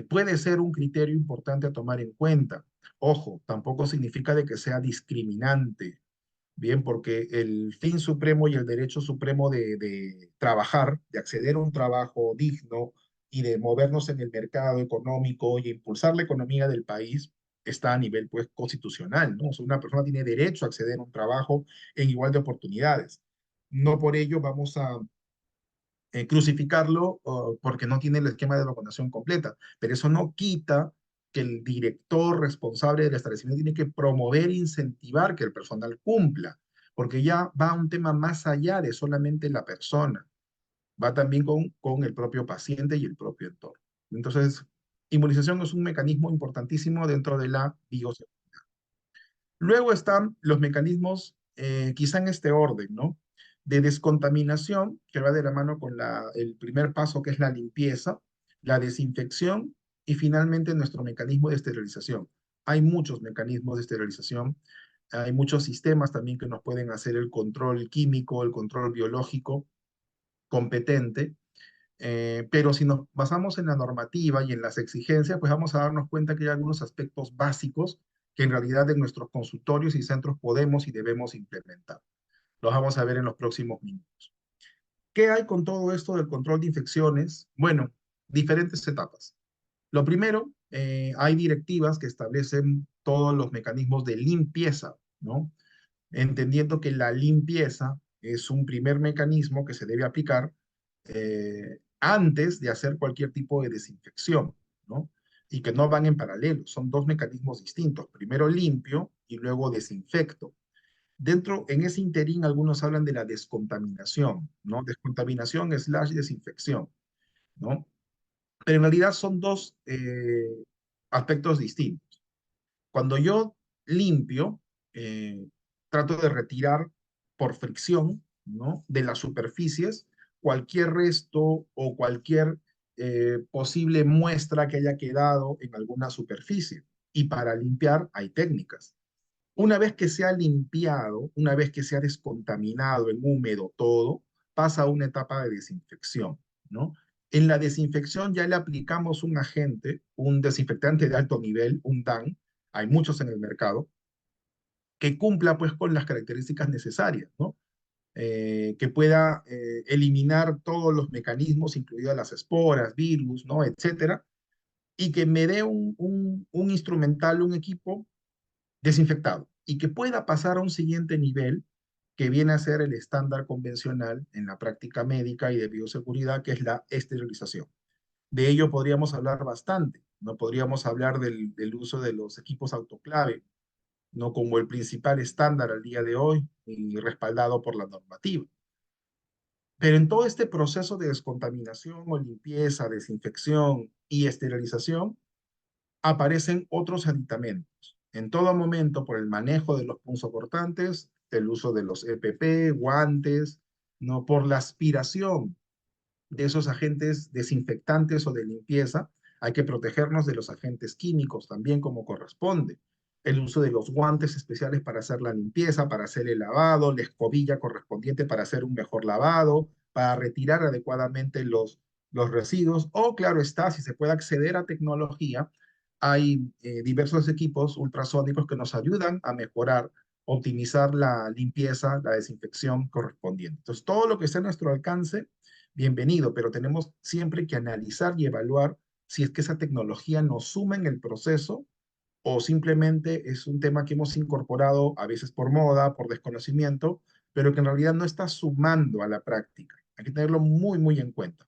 puede ser un criterio importante a tomar en cuenta. Ojo, tampoco significa de que sea discriminante. Bien, porque el fin supremo y el derecho supremo de trabajar, de acceder a un trabajo digno y de movernos en el mercado económico y impulsar la economía del país está a nivel pues constitucional, ¿no? O sea, una persona tiene derecho a acceder a un trabajo en igual de oportunidades. No por ello vamos a crucificarlo porque no tiene el esquema de vacunación completa, pero eso no quita que el director responsable del establecimiento tiene que promover e incentivar que el personal cumpla, porque ya va a un tema más allá de solamente la persona, va también con el propio paciente y el propio entorno. Entonces, inmunización es un mecanismo importantísimo dentro de la bioseguridad. Luego están los mecanismos, quizá en este orden, ¿no? De descontaminación, que va de la mano con el primer paso, que es la limpieza, la desinfección y finalmente nuestro mecanismo de esterilización. Hay muchos mecanismos de esterilización, hay muchos sistemas también que nos pueden hacer el control químico, el control biológico competente, pero si nos basamos en la normativa y en las exigencias, pues vamos a darnos cuenta que hay algunos aspectos básicos que en realidad en nuestros consultorios y centros podemos y debemos implementar. Los vamos a ver en los próximos minutos. ¿Qué hay con todo esto del control de infecciones? Bueno, diferentes etapas. Lo primero, hay directivas que establecen todos los mecanismos de limpieza, ¿no? Entendiendo que la limpieza es un primer mecanismo que se debe aplicar antes de hacer cualquier tipo de desinfección, ¿no? Y que no van en paralelo, son dos mecanismos distintos. Primero limpio y luego desinfecto. Dentro, en ese interín, algunos hablan de la descontaminación, ¿no? Descontaminación slash desinfección, ¿no? Pero en realidad son dos aspectos distintos. Cuando yo limpio, eh, trato de retirar por fricción, ¿no? De las superficies cualquier resto o cualquier posible muestra que haya quedado en alguna superficie. Y para limpiar hay técnicas. Una vez que se ha limpiado, una vez que se ha descontaminado en húmedo todo, pasa a una etapa de desinfección, ¿no? En la desinfección ya le aplicamos un agente, un desinfectante de alto nivel, un DAN, hay muchos en el mercado, que cumpla pues con las características necesarias, ¿no? Que pueda eliminar todos los mecanismos, incluidas las esporas, virus, ¿no? Etcétera, y que me dé un instrumental, un equipo desinfectado y que pueda pasar a un siguiente nivel que viene a ser el estándar convencional en la práctica médica y de bioseguridad, que es la esterilización. De ello podríamos hablar bastante, no podríamos hablar del uso de los equipos autoclave, no como el principal estándar al día de hoy y respaldado por la normativa. Pero en todo este proceso de descontaminación o limpieza, desinfección y esterilización, aparecen otros aditamentos. En todo momento, por el manejo de los punzocortantes, el uso de los EPP, guantes, no por la aspiración de esos agentes desinfectantes o de limpieza, hay que protegernos de los agentes químicos también como corresponde. El uso de los guantes especiales para hacer la limpieza, para hacer el lavado, la escobilla correspondiente para hacer un mejor lavado, para retirar adecuadamente los residuos, o claro está, si se puede acceder a tecnología, hay diversos equipos ultrasónicos que nos ayudan a mejorar, optimizar la limpieza, la desinfección correspondiente. Entonces, todo lo que esté a nuestro alcance, bienvenido, pero tenemos siempre que analizar y evaluar si es que esa tecnología nos suma en el proceso o simplemente es un tema que hemos incorporado a veces por moda, por desconocimiento, pero que en realidad no está sumando a la práctica. Hay que tenerlo muy, muy en cuenta.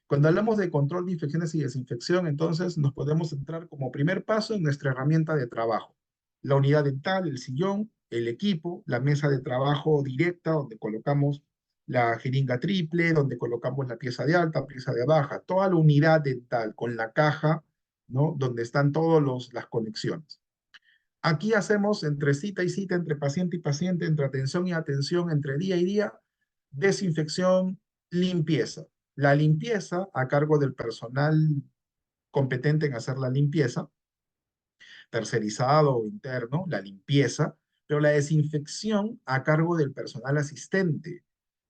Cuando hablamos de control de infecciones y desinfección, entonces nos podemos centrar como primer paso en nuestra herramienta de trabajo. La unidad dental, el sillón, el equipo, la mesa de trabajo directa donde colocamos la jeringa triple, donde colocamos la pieza de alta, pieza de baja, toda la unidad dental con la caja, ¿no? Donde están todas las conexiones. Aquí hacemos entre cita y cita, entre paciente y paciente, entre atención y atención, entre día y día, desinfección, limpieza. La limpieza a cargo del personal competente en hacer la limpieza, tercerizado o interno, la limpieza, pero la desinfección a cargo del personal asistente,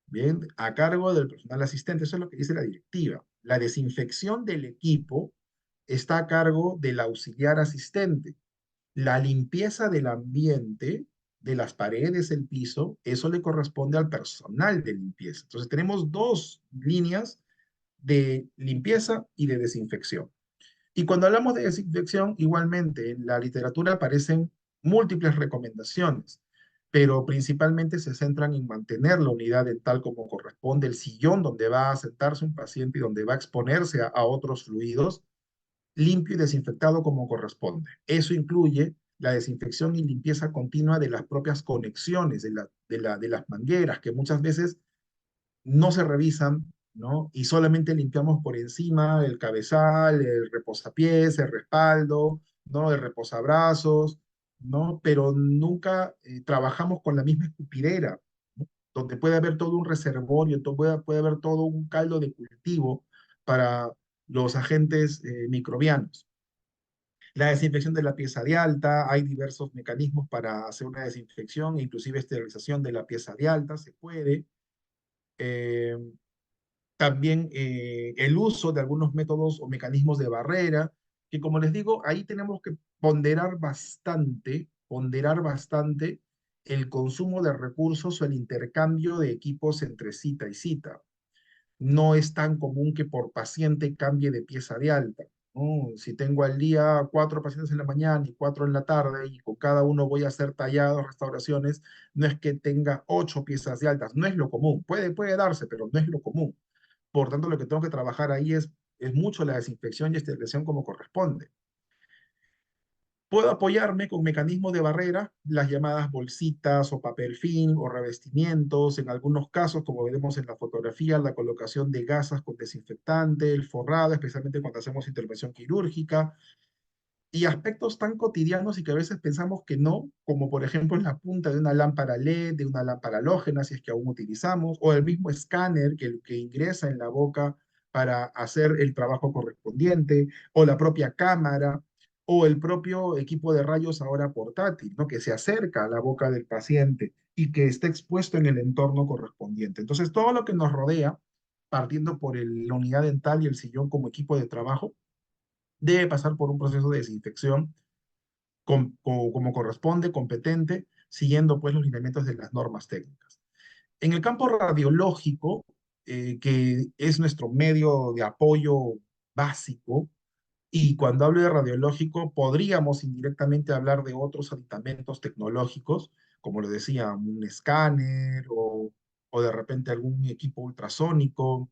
¿bien? A cargo del personal asistente, eso es lo que dice la directiva. La desinfección del equipo está a cargo del auxiliar asistente. La limpieza del ambiente, de las paredes, el piso, eso le corresponde al personal de limpieza. Entonces tenemos dos líneas de limpieza y de desinfección. Y cuando hablamos de desinfección, igualmente en la literatura aparecen múltiples recomendaciones, pero principalmente se centran en mantener la unidad dental como corresponde, el sillón donde va a sentarse un paciente y donde va a exponerse a otros fluidos, limpio y desinfectado como corresponde. Eso incluye la desinfección y limpieza continua de las propias conexiones, de las mangueras, que muchas veces no se revisan, ¿no? Y solamente limpiamos por encima el cabezal, el reposapiés, el respaldo, ¿no? El reposabrazos, ¿no? Pero nunca trabajamos con la misma escupidera, ¿no? Donde puede haber todo un reservorio, puede haber todo un caldo de cultivo para los agentes microbianos. La desinfección de la pieza de alta, hay diversos mecanismos para hacer una desinfección, inclusive esterilización de la pieza de alta, se puede. Eh, También el uso de algunos métodos o mecanismos de barrera, que como les digo, ahí tenemos que ponderar bastante el consumo de recursos o el intercambio de equipos entre cita y cita. No es tan común que por paciente cambie de pieza de alta, ¿no? Si tengo al día 4 pacientes en la mañana y 4 en la tarde y con cada uno voy a hacer tallados, restauraciones, no es que tenga 8 piezas de altas, no es lo común. Puede darse, pero no es lo común. Por tanto, lo que tengo que trabajar ahí es mucho la desinfección y esterilización como corresponde. Puedo apoyarme con mecanismos de barrera, las llamadas bolsitas o papel film o revestimientos. En algunos casos, como veremos en la fotografía, la colocación de gasas con desinfectante, el forrado, especialmente cuando hacemos intervención quirúrgica, y aspectos tan cotidianos y que a veces pensamos que no, como por ejemplo en la punta de una lámpara LED, de una lámpara halógena, si es que aún utilizamos, o el mismo escáner que ingresa en la boca para hacer el trabajo correspondiente, o la propia cámara, o el propio equipo de rayos ahora portátil, ¿no? Que se acerca a la boca del paciente y que esté expuesto en el entorno correspondiente. Entonces, todo lo que nos rodea, partiendo por la unidad dental y el sillón como equipo de trabajo, debe pasar por un proceso de desinfección como corresponde, competente, siguiendo pues los lineamientos de las normas técnicas. En el campo radiológico, que es nuestro medio de apoyo básico, y cuando hablo de radiológico, podríamos indirectamente hablar de otros aditamentos tecnológicos, como lo decía, un escáner o de repente algún equipo ultrasónico,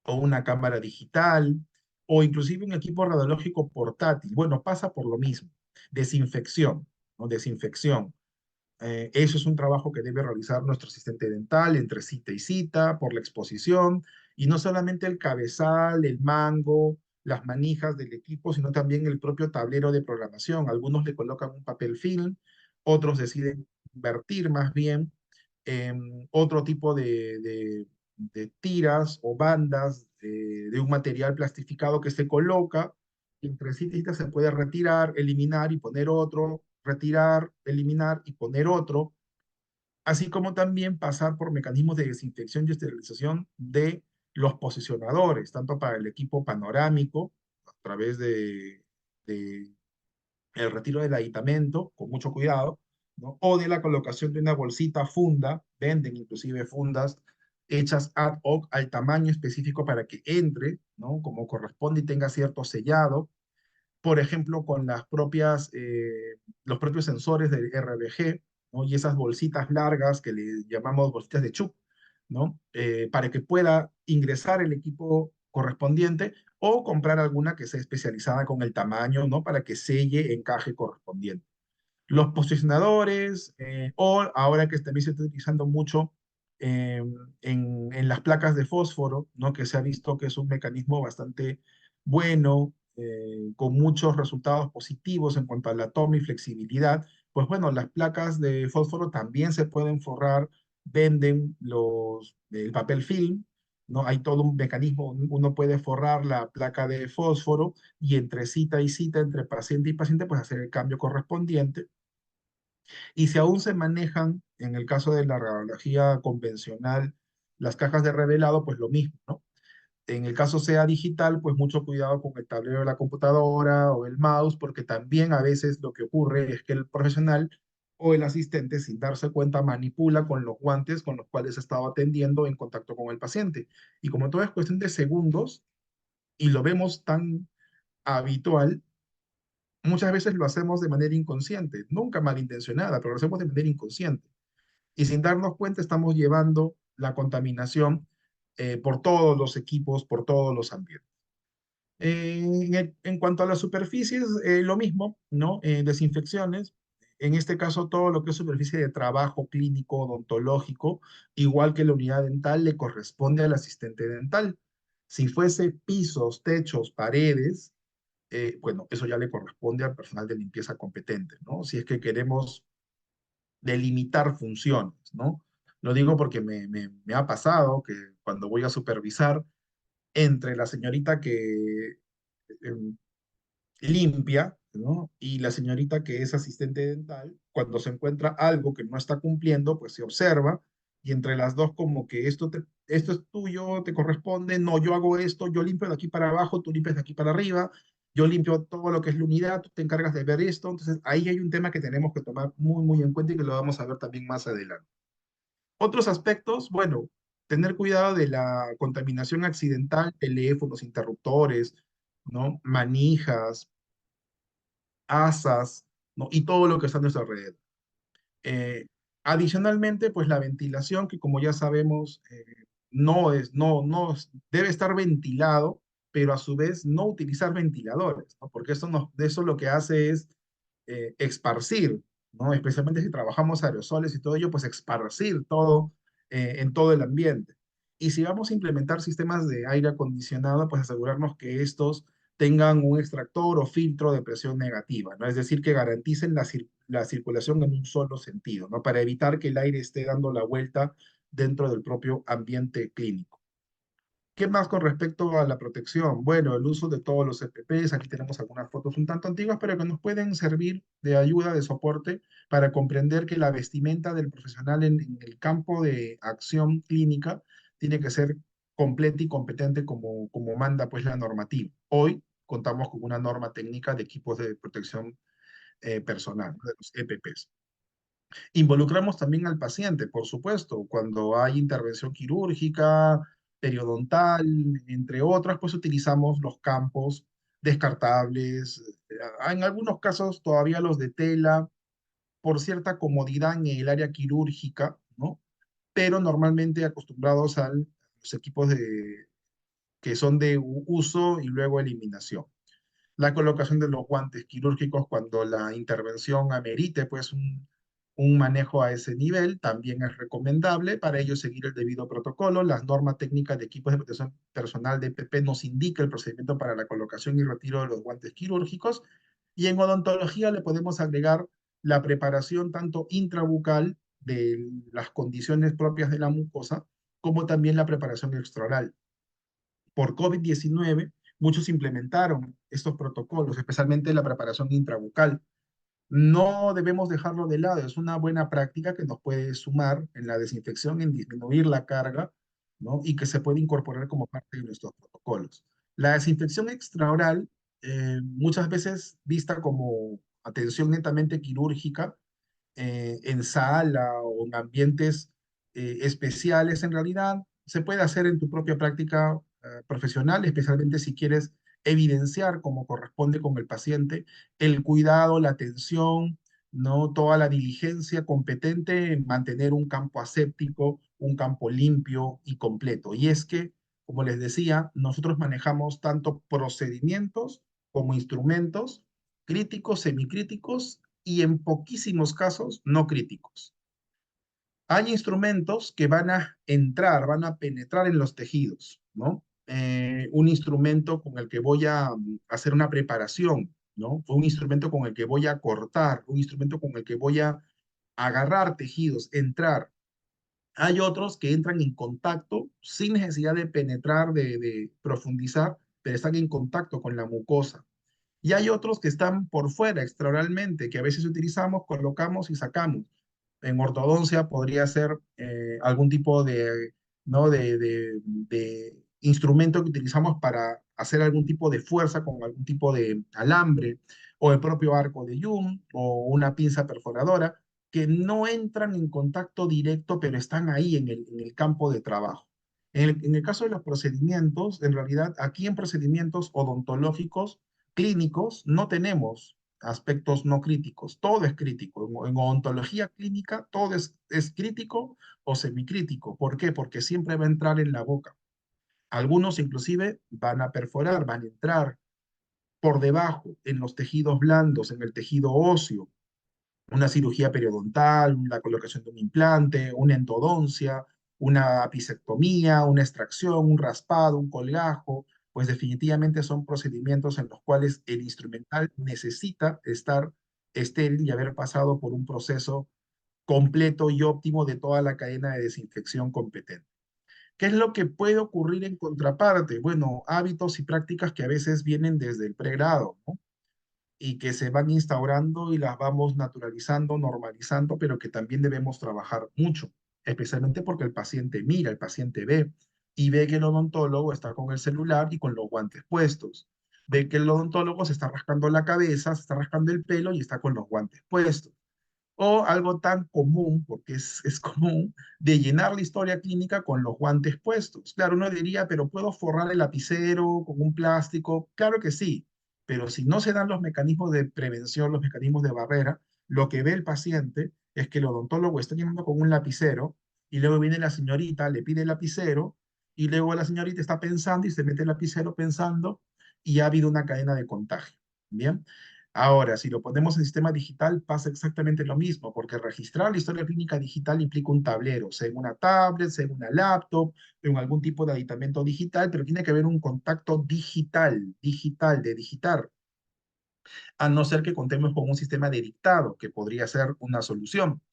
o una cámara digital, o inclusive un equipo radiológico portátil. Bueno, pasa por lo mismo. Desinfección, ¿no? Desinfección. Eso es un trabajo que debe realizar nuestro asistente dental entre cita y cita, por la exposición, y no solamente el cabezal, el mango, las manijas del equipo, sino también el propio tablero de programación. Algunos le colocan un papel film, otros deciden invertir más bien en otro tipo de tiras o bandas de un material plastificado que se coloca, entre sí y sí se puede retirar, eliminar y poner otro, retirar, eliminar y poner otro, así como también pasar por mecanismos de desinfección y esterilización de los posicionadores, tanto para el equipo panorámico, a través de el retiro del aditamento, con mucho cuidado, ¿no? O de la colocación de una bolsita funda, venden inclusive fundas hechas ad hoc al tamaño específico para que entre, ¿no? Como corresponde y tenga cierto sellado, por ejemplo, con los propios sensores del RBG, ¿no? Y esas bolsitas largas que le llamamos bolsitas de chup, ¿no? Para que pueda ingresar el equipo correspondiente o comprar alguna que sea especializada con el tamaño, ¿no? Para que selle encaje correspondiente. Los posicionadores, o ahora que también se está utilizando mucho eh, en las placas de fósforo, ¿no? Que se ha visto que es un mecanismo bastante bueno, con muchos resultados positivos en cuanto a la toma y flexibilidad. Pues bueno, las placas de fósforo también se pueden forrar, venden el papel film, ¿no? Hay todo un mecanismo, uno puede forrar la placa de fósforo y entre cita y cita, entre paciente y paciente, pues hacer el cambio correspondiente. Y si aún se manejan, en el caso de la radiología convencional, las cajas de revelado, pues lo mismo, ¿no? En el caso sea digital, pues mucho cuidado con el tablero de la computadora o el mouse, porque también a veces lo que ocurre es que el profesional o el asistente, sin darse cuenta, manipula con los guantes con los cuales ha estado atendiendo en contacto con el paciente. Y como todo es cuestión de segundos, y lo vemos tan habitual, muchas veces lo hacemos de manera inconsciente, nunca malintencionada, pero lo hacemos de manera inconsciente. Y sin darnos cuenta estamos llevando la contaminación por todos los equipos, por todos los ambientes. En cuanto a las superficies, lo mismo, ¿no? Desinfecciones, en este caso todo lo que es superficie de trabajo clínico, odontológico, igual que la unidad dental, le corresponde al asistente dental. Si fuese pisos, techos, paredes, bueno, eso ya le corresponde al personal de limpieza competente, ¿no? Si es que queremos delimitar funciones, ¿no? Lo digo porque me ha pasado que cuando voy a supervisar, entre la señorita que limpia, ¿no? Y la señorita que es asistente dental, cuando se encuentra algo que no está cumpliendo, pues se observa y entre las dos como que esto es tuyo, te corresponde, no, yo hago esto, yo limpio de aquí para abajo, tú limpias de aquí para arriba, yo limpio todo lo que es la unidad, tú te encargas de ver esto, entonces ahí hay un tema que tenemos que tomar muy, muy en cuenta y que lo vamos a ver también más adelante. Otros aspectos, bueno, tener cuidado de la contaminación accidental, teléfonos, interruptores, ¿no? Manijas, asas, ¿no? Y todo lo que está a nuestro alrededor. Eh, Adicionalmente, pues la ventilación, que como ya sabemos, debe estar ventilado, pero a su vez no utilizar ventiladores, ¿no? Porque eso lo que hace es esparcir, ¿no? Especialmente si trabajamos aerosoles y todo ello, pues esparcir todo en todo el ambiente. Y si vamos a implementar sistemas de aire acondicionado, pues asegurarnos que estos tengan un extractor o filtro de presión negativa, ¿no? Es decir, que garanticen la circulación en un solo sentido, ¿no? Para evitar que el aire esté dando la vuelta dentro del propio ambiente clínico. ¿Qué más con respecto a la protección? Bueno, el uso de todos los EPPs, aquí tenemos algunas fotos un tanto antiguas, pero que nos pueden servir de ayuda, de soporte, para comprender que la vestimenta del profesional en el campo de acción clínica tiene que ser completa y competente como manda pues la normativa. Hoy contamos con una norma técnica de equipos de protección personal, de los EPPs. Involucramos también al paciente, por supuesto, cuando hay intervención quirúrgica, periodontal, entre otras, pues utilizamos los campos descartables, en algunos casos todavía los de tela, por cierta comodidad en el área quirúrgica, ¿no? Pero normalmente acostumbrados a los equipos que son de uso y luego eliminación. La colocación de los guantes quirúrgicos cuando la intervención amerite pues un manejo a ese nivel también es recomendable. Para ello seguir el debido protocolo. Las normas técnicas de equipos de protección personal de EPP nos indica el procedimiento para la colocación y retiro de los guantes quirúrgicos. Y en odontología le podemos agregar la preparación tanto intrabucal de las condiciones propias de la mucosa, como también la preparación extraoral. Por COVID-19, muchos implementaron estos protocolos, especialmente la preparación intrabucal. No debemos dejarlo de lado, es una buena práctica que nos puede sumar en la desinfección, en disminuir la carga, ¿no? Y que se puede incorporar como parte de nuestros protocolos. La desinfección extraoral, muchas veces vista como atención netamente quirúrgica, en sala o en ambientes especiales, en realidad se puede hacer en tu propia práctica profesional, especialmente si quieres evidenciar como corresponde con el paciente el cuidado, la atención, ¿no? Toda la diligencia competente en mantener un campo aséptico, un campo limpio y completo. Y es que, como les decía, nosotros manejamos tanto procedimientos como instrumentos críticos, semicríticos y en poquísimos casos no críticos. Hay instrumentos que van a entrar, van a penetrar en los tejidos, ¿no? Un instrumento con el que voy a hacer una preparación, ¿no? Un instrumento con el que voy a cortar, un instrumento con el que voy a agarrar tejidos, entrar. Hay otros que entran en contacto sin necesidad de penetrar, de profundizar, pero están en contacto con la mucosa. Y hay otros que están por fuera, extraoralmente, que a veces utilizamos, colocamos y sacamos. En ortodoncia podría ser algún tipo de, ¿no? de instrumento que utilizamos para hacer algún tipo de fuerza con algún tipo de alambre, o el propio arco de Jung, o una pinza perforadora, que no entran en contacto directo, pero están ahí en el campo de trabajo. En el caso de los procedimientos, en realidad, aquí en procedimientos odontológicos, clínicos, no tenemos aspectos no críticos, todo es crítico. En odontología clínica, todo es crítico o semicrítico. ¿Por qué? Porque siempre va a entrar en la boca. Algunos inclusive van a perforar, van a entrar por debajo, en los tejidos blandos, en el tejido óseo, una cirugía periodontal, la colocación de un implante, una endodoncia, una apicectomía, una extracción, un raspado, un colgajo, pues definitivamente son procedimientos en los cuales el instrumental necesita estar estéril y haber pasado por un proceso completo y óptimo de toda la cadena de desinfección competente. ¿Qué es lo que puede ocurrir en contraparte? Bueno, hábitos y prácticas que a veces vienen desde el pregrado, ¿no? Y que se van instaurando y las vamos naturalizando, normalizando, pero que también debemos trabajar mucho, especialmente porque el paciente mira, el paciente ve y ve que el odontólogo está con el celular y con los guantes puestos. Ve que el odontólogo se está rascando la cabeza, se está rascando el pelo y está con los guantes puestos. O algo tan común, porque es común, de llenar la historia clínica con los guantes puestos. Claro, uno diría, pero ¿puedo forrar el lapicero con un plástico? Claro que sí, pero si no se dan los mecanismos de prevención, los mecanismos de barrera, lo que ve el paciente es que el odontólogo está llenando con un lapicero y luego viene la señorita, le pide el lapicero y luego la señorita está pensando y se mete el lapicero pensando y ha habido una cadena de contagio. ¿Bien? Ahora, si lo ponemos en sistema digital, pasa exactamente lo mismo, porque registrar la historia clínica digital implica un tablero, sea en una tablet, sea en una laptop, en algún tipo de aditamento digital, pero tiene que haber un contacto digital, de digitar, a no ser que contemos con un sistema de dictado, que podría ser una solución.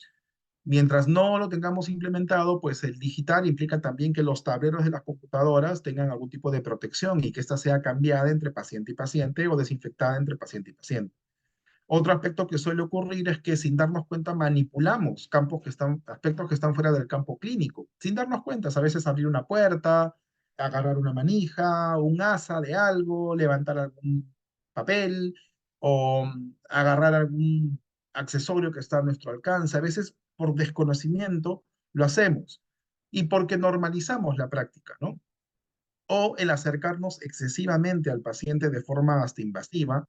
Mientras no lo tengamos implementado, pues el digital implica también que los tableros de las computadoras tengan algún tipo de protección y que ésta sea cambiada entre paciente y paciente o desinfectada entre paciente y paciente. Otro aspecto que suele ocurrir es que sin darnos cuenta manipulamos aspectos que están fuera del campo clínico. Sin darnos cuenta, a veces abrir una puerta, agarrar una manija, un asa de algo, levantar algún papel o agarrar algún accesorio que está a nuestro alcance. A veces por desconocimiento lo hacemos y porque normalizamos la práctica, ¿no? O el acercarnos excesivamente al paciente de forma hasta invasiva,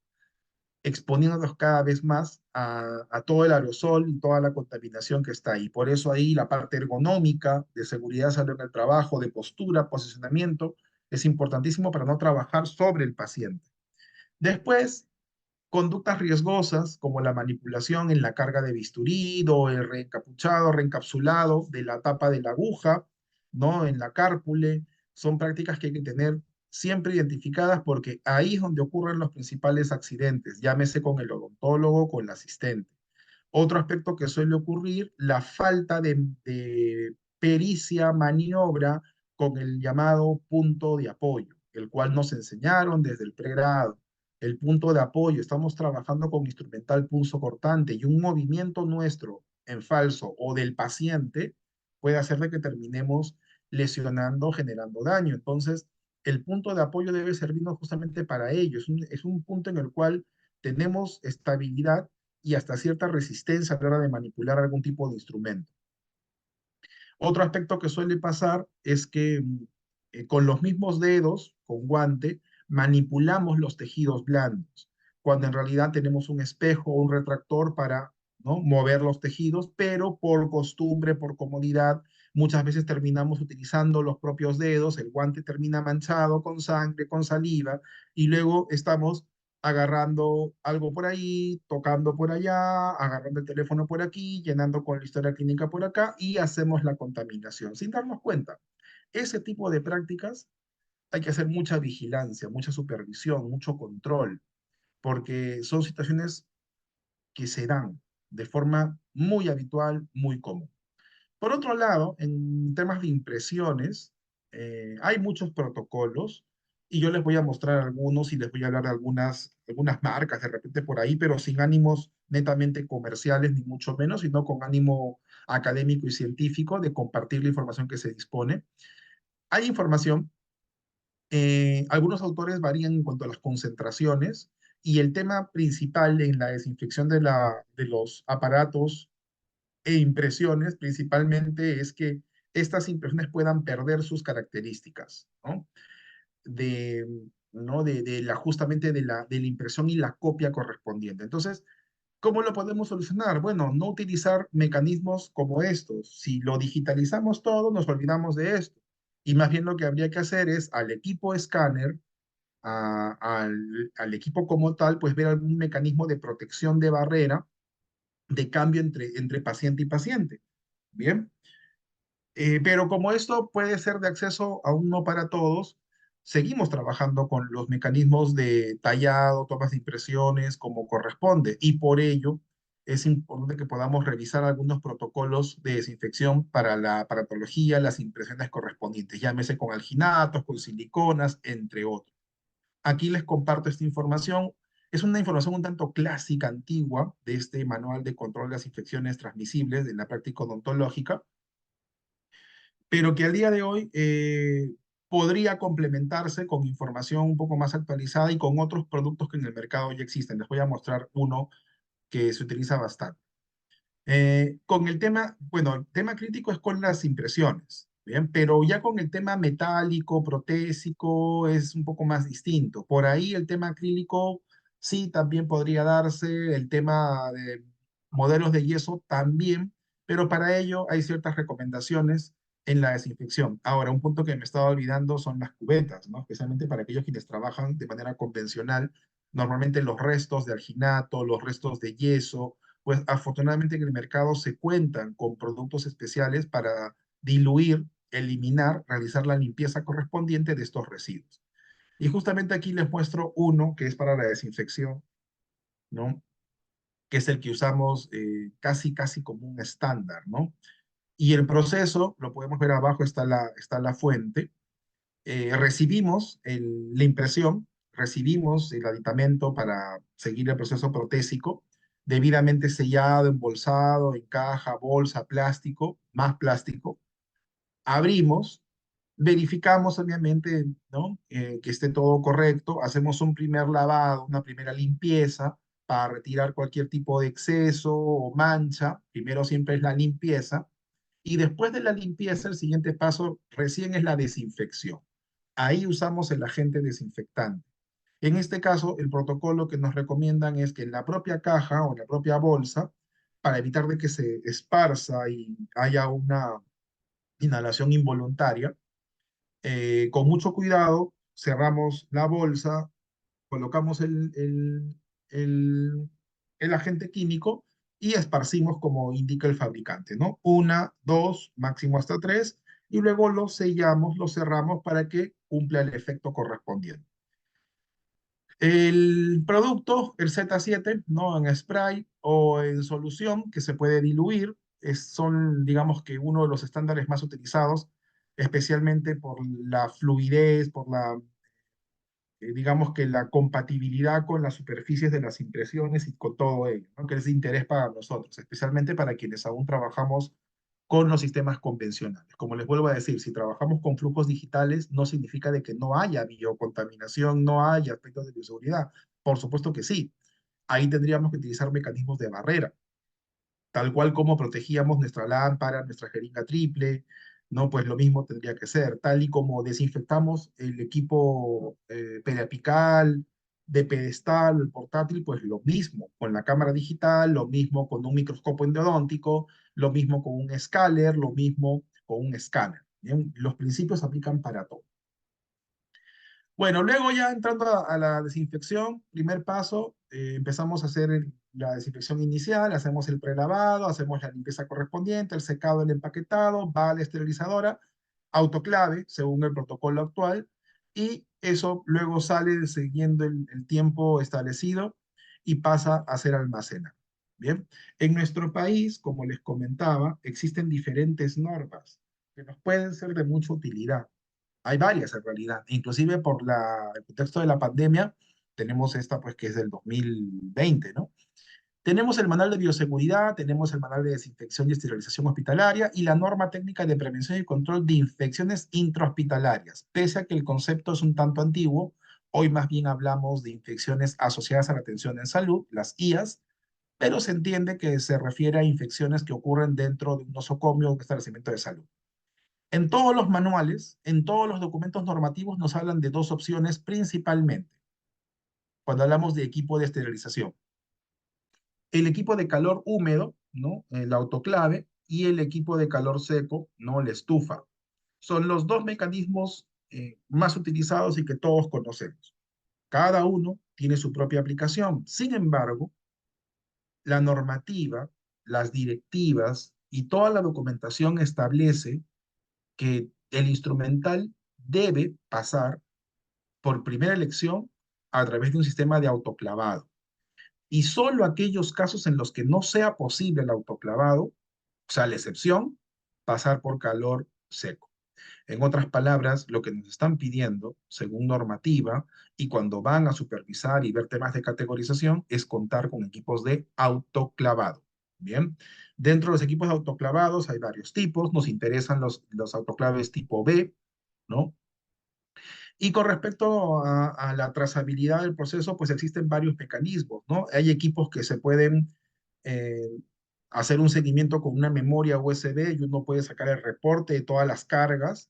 exponiéndonos cada vez más a todo el aerosol y toda la contaminación que está ahí. Por eso ahí la parte ergonómica, de seguridad, salud en el trabajo, de postura, posicionamiento, es importantísimo para no trabajar sobre el paciente. Después, conductas riesgosas como la manipulación en la carga de bisturí o el reencapuchado, reencapsulado de la tapa de la aguja, ¿no? En la cárpule, son prácticas que hay que tener siempre identificadas porque ahí es donde ocurren los principales accidentes, llámese con el odontólogo, con el asistente. Otro aspecto que suele ocurrir, la falta de pericia, maniobra con el llamado punto de apoyo, el cual nos enseñaron desde el pregrado. El punto de apoyo, estamos trabajando con instrumental pulso cortante y un movimiento nuestro en falso o del paciente puede hacer de que terminemos lesionando, generando daño. Entonces, el punto de apoyo debe servirnos justamente para ello. Es un punto en el cual tenemos estabilidad y hasta cierta resistencia a la hora de manipular algún tipo de instrumento. Otro aspecto que suele pasar es que con los mismos dedos, con guante, manipulamos los tejidos blandos, cuando en realidad tenemos un espejo o un retractor para ¿no? Mover los tejidos, pero por costumbre, por comodidad, muchas veces terminamos utilizando los propios dedos, el guante termina manchado con sangre, con saliva, y luego estamos agarrando algo por ahí, tocando por allá, agarrando el teléfono por aquí, llenando con la historia clínica por acá, y hacemos la contaminación sin darnos cuenta. Ese tipo de prácticas hay que hacer mucha vigilancia, mucha supervisión, mucho control, porque son situaciones que se dan de forma muy habitual, muy común. Por otro lado, en temas de impresiones, hay muchos protocolos y yo les voy a mostrar algunos y les voy a hablar de algunas marcas de repente por ahí, pero sin ánimos netamente comerciales, ni mucho menos, sino con ánimo académico y científico de compartir la información que se dispone. Hay información, algunos autores varían en cuanto a las concentraciones y el tema principal en la desinfección de los aparatos e impresiones principalmente es que estas impresiones puedan perder sus características, ¿no? De, ¿no? Justamente de la impresión y la copia correspondiente. Entonces, ¿cómo lo podemos solucionar? Bueno, no utilizar mecanismos como estos. Si lo digitalizamos todo, nos olvidamos de esto. Y más bien lo que habría que hacer es al equipo escáner, al equipo como tal, pues ver algún mecanismo de protección de barrera, de cambio entre paciente y paciente. Bien. Pero como esto puede ser de acceso aún no para todos, seguimos trabajando con los mecanismos de tallado, tomas de impresiones, como corresponde. Y por ello es importante que podamos revisar algunos protocolos de desinfección para la aparatología, las impresiones correspondientes, llámese con alginatos, con siliconas, entre otros. Aquí les comparto esta información. Es una información un tanto clásica, antigua, de este manual de control de las infecciones transmisibles de la práctica odontológica, pero que al día de hoy podría complementarse con información un poco más actualizada y con otros productos que en el mercado ya existen. Les voy a mostrar uno que se utiliza bastante. Con el tema, bueno, el tema crítico es con las impresiones, ¿bien? Pero ya con el tema metálico, protésico, es un poco más distinto. Por ahí el tema acrílico sí también podría darse, el tema de modelos de yeso también, pero para ello hay ciertas recomendaciones en la desinfección. Ahora, un punto que me estaba olvidando son las cubetas, ¿no? Especialmente para aquellos quienes trabajan de manera convencional, normalmente los restos de alginato, los restos de yeso, pues afortunadamente en el mercado se cuentan con productos especiales para diluir, eliminar, realizar la limpieza correspondiente de estos residuos. Y justamente aquí les muestro uno que es para la desinfección, ¿no? Que es el que usamos casi como un estándar, ¿no? Y el proceso, lo podemos ver abajo, está la fuente. Recibimos la impresión, recibimos el aditamento para seguir el proceso protésico, debidamente sellado, embolsado, en caja, bolsa, plástico, más plástico. Abrimos, verificamos obviamente, ¿no? Que esté todo correcto, hacemos un primer lavado, una primera limpieza para retirar cualquier tipo de exceso o mancha. Primero siempre es la limpieza y después de la limpieza el siguiente paso recién es la desinfección. Ahí usamos el agente desinfectante. En este caso, el protocolo que nos recomiendan es que en la propia caja o en la propia bolsa, para evitar de que se esparza y haya una inhalación involuntaria, con mucho cuidado cerramos la bolsa, colocamos el agente químico y esparcimos como indica el fabricante, ¿no? Una, dos, máximo hasta tres, y luego lo sellamos, lo cerramos para que cumpla el efecto correspondiente. El producto, el Z7, ¿no? En spray o en solución que se puede diluir, son, digamos que, uno de los estándares más utilizados, especialmente por la fluidez, por digamos que la compatibilidad con las superficies de las impresiones y con todo ello, ¿no? Que es de interés para nosotros, especialmente para quienes aún trabajamos con los sistemas convencionales. Como les vuelvo a decir, si trabajamos con flujos digitales, no significa de que no haya biocontaminación, no haya aspectos de bioseguridad. Por supuesto que sí. Ahí tendríamos que utilizar mecanismos de barrera, tal cual como protegíamos nuestra lámpara, nuestra jeringa triple, ¿no? Pues lo mismo tendría que ser, tal y como desinfectamos el equipo periapical, de pedestal, el portátil, pues lo mismo con la cámara digital, lo mismo con un microscopio endodóntico, lo mismo con un escáner, lo mismo con un escáner. ¿Bien? Los principios se aplican para todo. Bueno, luego ya entrando a la desinfección, primer paso, empezamos a hacer la desinfección inicial, hacemos el prelavado, hacemos la limpieza correspondiente, el secado, el empaquetado, va a la esterilizadora, autoclave, según el protocolo actual, y eso luego sale siguiendo el tiempo establecido y pasa a ser almacenado. Bien, en nuestro país, como les comentaba, existen diferentes normas que nos pueden ser de mucha utilidad. Hay varias en realidad, inclusive por el contexto de la pandemia, tenemos esta pues que es del 2020, ¿no? Tenemos el manual de bioseguridad, tenemos el manual de desinfección y esterilización hospitalaria y la norma técnica de prevención y control de infecciones intrahospitalarias. Pese a que el concepto es un tanto antiguo, hoy más bien hablamos de infecciones asociadas a la atención en salud, las IAS, pero se entiende que se refiere a infecciones que ocurren dentro de un nosocomio o un establecimiento de salud. En todos los manuales, en todos los documentos normativos nos hablan de dos opciones principalmente cuando hablamos de equipo de esterilización. El equipo de calor húmedo, ¿no? El autoclave y el equipo de calor seco, ¿no? La estufa. Son los dos mecanismos más utilizados y que todos conocemos. Cada uno tiene su propia aplicación. Sin embargo, la normativa, las directivas y toda la documentación establece que el instrumental debe pasar por primera elección a través de un sistema de autoclavado. Y solo aquellos casos en los que no sea posible el autoclavado, o sea, la excepción, pasar por calor seco. En otras palabras, lo que nos están pidiendo, según normativa, y cuando van a supervisar y ver temas de categorización, es contar con equipos de autoclavado. Bien, dentro de los equipos de autoclavados hay varios tipos, nos interesan los autoclaves tipo B, ¿no? Y con respecto a la trazabilidad del proceso, pues existen varios mecanismos, ¿no? Hay equipos que se pueden eh, hacer un seguimiento con una memoria USB y uno puede sacar el reporte de todas las cargas,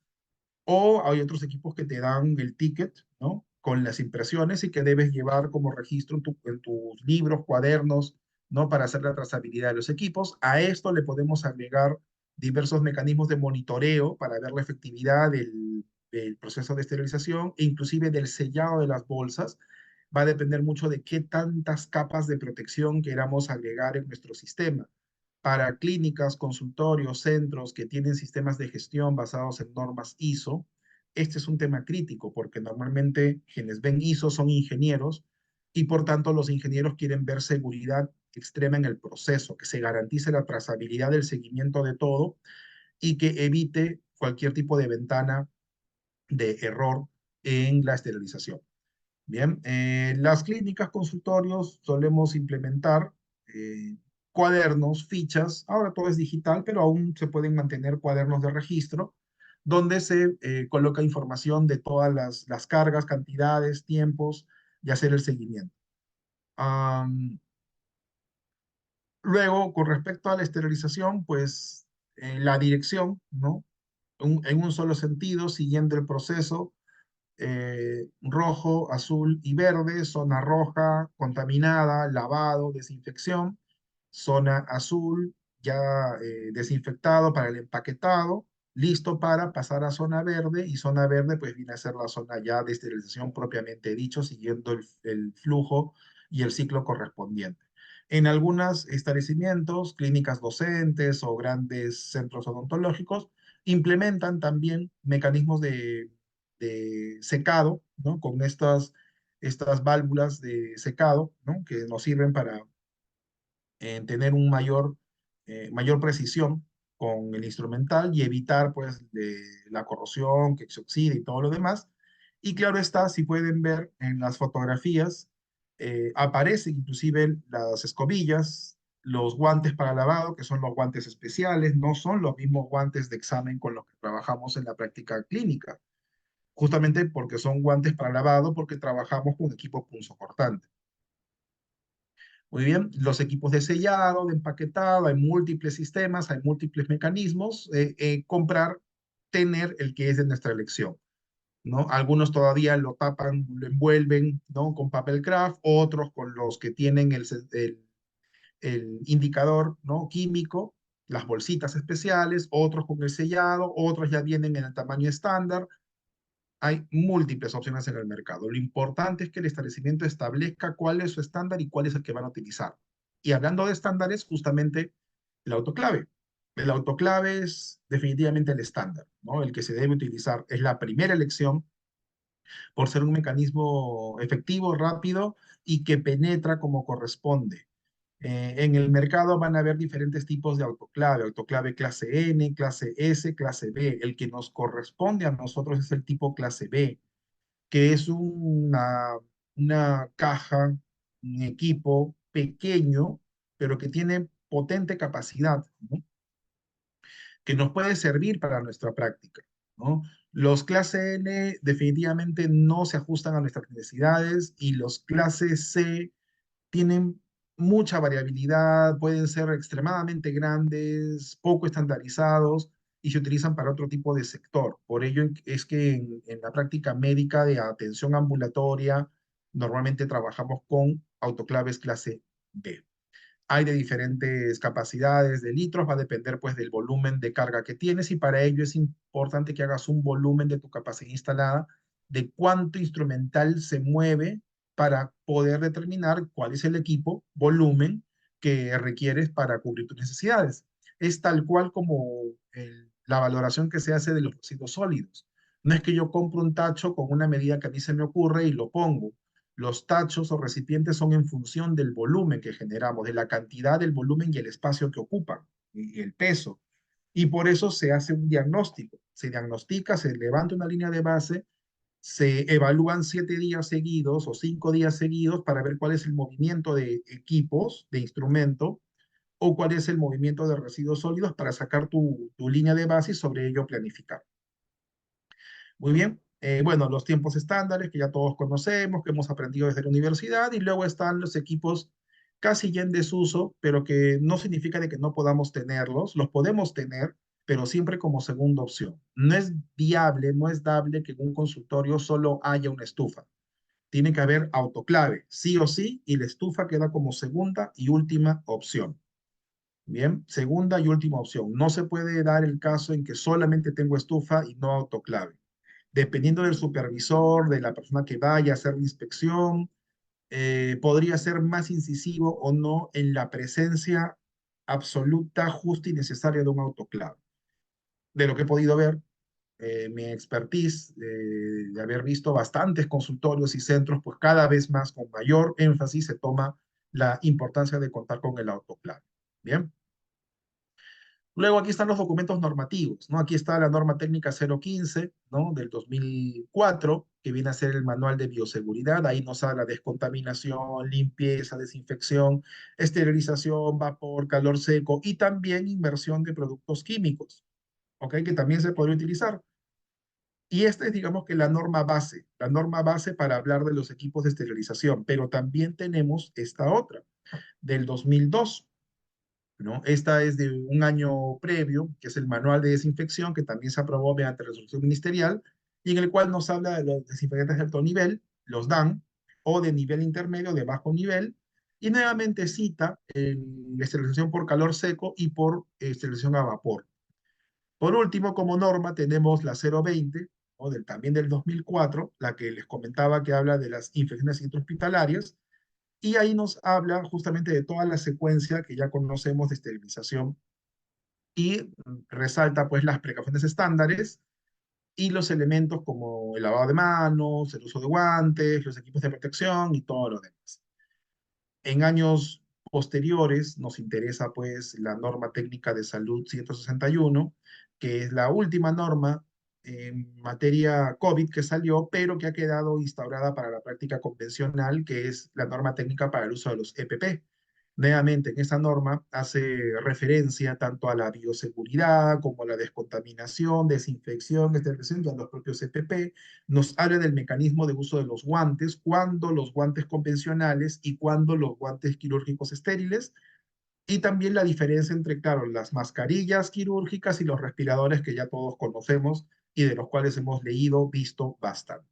o hay otros equipos que te dan el ticket, ¿no? Con las impresiones y que debes llevar como registro en tus libros, cuadernos, ¿no? Para hacer la trazabilidad de los equipos. A esto le podemos agregar diversos mecanismos de monitoreo para ver la efectividad del proceso de esterilización e inclusive del sellado de las bolsas. Va a depender mucho de qué tantas capas de protección queramos agregar en nuestro sistema. Para clínicas, consultorios, centros que tienen sistemas de gestión basados en normas ISO, este es un tema crítico porque normalmente quienes ven ISO son ingenieros y por tanto los ingenieros quieren ver seguridad extrema en el proceso, que se garantice la trazabilidad del seguimiento de todo y que evite cualquier tipo de ventana de error en la esterilización. Bien, las clínicas, consultorios, solemos implementar eh, cuadernos, fichas, ahora todo es digital, pero aún se pueden mantener cuadernos de registro, donde se coloca información de todas las cargas, cantidades, tiempos y hacer el seguimiento. Am, Luego, con respecto a la esterilización, pues la dirección, ¿no? En un solo sentido, siguiendo el proceso rojo, azul y verde, zona roja, contaminada, lavado, desinfección, zona azul, ya desinfectado para el empaquetado, listo para pasar a zona verde, y zona verde pues viene a ser la zona ya de esterilización propiamente dicho, siguiendo el flujo y el ciclo correspondiente. En algunos establecimientos, clínicas docentes o grandes centros odontológicos, implementan también mecanismos de secado, ¿no? Con estas válvulas de secado, ¿no? Que nos sirven para tener mayor precisión con el instrumental y evitar, pues, la corrosión, que se oxide y todo lo demás. Y claro está, si pueden ver en las fotografías, aparecen inclusive las escobillas, los guantes para lavado, que son los guantes especiales, no son los mismos guantes de examen con los que trabajamos en la práctica clínica justamente porque son guantes para lavado, porque trabajamos con equipo punzocortante. Muy bien, los equipos de sellado, de empaquetado, hay múltiples sistemas, hay múltiples mecanismos. Comprar, tener el que es de nuestra elección. ¿no? Algunos todavía lo tapan, lo envuelven, ¿no? Con papel craft, otros con los que tienen el indicador, ¿no? Químico, las bolsitas especiales, otros con el sellado, otros ya vienen en el tamaño estándar. Hay múltiples opciones en el mercado. Lo importante es que el establecimiento establezca cuál es su estándar y cuál es el que van a utilizar. Y hablando de estándares, justamente el autoclave. El autoclave es definitivamente el estándar, ¿no? El que se debe utilizar. Es la primera elección por ser un mecanismo efectivo, rápido y que penetra como corresponde. En el mercado van a haber diferentes tipos de autoclave, autoclave clase N, clase S, clase B. El que nos corresponde a nosotros es el tipo clase B, que es una caja, un equipo pequeño, pero que tiene potente capacidad, ¿no? Que nos puede servir para nuestra práctica, ¿no? Los clase N definitivamente no se ajustan a nuestras necesidades y los clase C tienen mucha variabilidad, pueden ser extremadamente grandes, poco estandarizados y se utilizan para otro tipo de sector. Por ello es que en la práctica médica de atención ambulatoria normalmente trabajamos con autoclaves clase B. Hay de diferentes capacidades de litros, va a depender pues del volumen de carga que tienes y para ello es importante que hagas un volumen de tu capacidad instalada, de cuánto instrumental se mueve para poder determinar cuál es el equipo, volumen que requieres para cubrir tus necesidades. Es tal cual como la valoración que se hace de los residuos sólidos. No es que yo compro un tacho con una medida que a mí se me ocurre y lo pongo. Los tachos o recipientes son en función del volumen que generamos, de la cantidad, del volumen y el espacio que ocupan, y el peso. Y por eso se hace un diagnóstico. Se diagnostica, se levanta una línea de base, se evalúan 7 días seguidos o 5 días seguidos para ver cuál es el movimiento de equipos, de instrumento, o cuál es el movimiento de residuos sólidos para sacar tu línea de base y sobre ello planificar. Muy bien. Bueno, los tiempos estándares que ya todos conocemos, que hemos aprendido desde la universidad, y luego están los equipos casi ya en desuso, pero que no significa de que no podamos tenerlos, los podemos tener, pero siempre como segunda opción. No es viable, no es dable que en un consultorio solo haya una estufa. Tiene que haber autoclave, sí o sí, y la estufa queda como segunda y última opción. Bien, segunda y última opción. No se puede dar el caso en que solamente tengo estufa y no autoclave. Dependiendo del supervisor, de la persona que vaya a hacer la inspección, podría ser más incisivo o no en la presencia absoluta, justa y necesaria de un autoclave. De lo que he podido ver, mi expertise, de haber visto bastantes consultorios y centros, pues cada vez más con mayor énfasis se toma la importancia de contar con el autoclave. Bien. Luego aquí están los documentos normativos, ¿no? Aquí está la norma técnica 015, ¿no? Del 2004, que viene a ser el manual de bioseguridad. Ahí nos habla de descontaminación, limpieza, desinfección, esterilización, vapor, calor seco y también inmersión de productos químicos, ¿ok? Que también se puede utilizar. Y esta es, digamos que la norma base para hablar de los equipos de esterilización, pero también tenemos esta otra, del 2002, ¿no? Esta es de un año previo, que es el manual de desinfección, que también se aprobó mediante resolución ministerial, y en el cual nos habla de los desinfectantes de alto nivel, los DAN, o de nivel intermedio, de bajo nivel, y nuevamente cita la esterilización por calor seco y por esterilización a vapor. Por último, como norma, tenemos la 020, ¿no? También del 2004, la que les comentaba que habla de las infecciones intrahospitalarias, y ahí nos habla justamente de toda la secuencia que ya conocemos de esterilización y resalta pues las precauciones estándares y los elementos como el lavado de manos, el uso de guantes, los equipos de protección y todo lo demás. En años posteriores nos interesa pues la norma técnica de salud 161, que es la última norma en materia COVID que salió, pero que ha quedado instaurada para la práctica convencional, que es la norma técnica para el uso de los EPP. Nuevamente, en esa norma hace referencia tanto a la bioseguridad como a la descontaminación, desinfección, esterilización y a los propios EPP. Nos habla del mecanismo de uso de los guantes, cuando los guantes convencionales y cuando los guantes quirúrgicos estériles, y también la diferencia entre, claro, las mascarillas quirúrgicas y los respiradores que ya todos conocemos, y de los cuales hemos leído, visto bastante.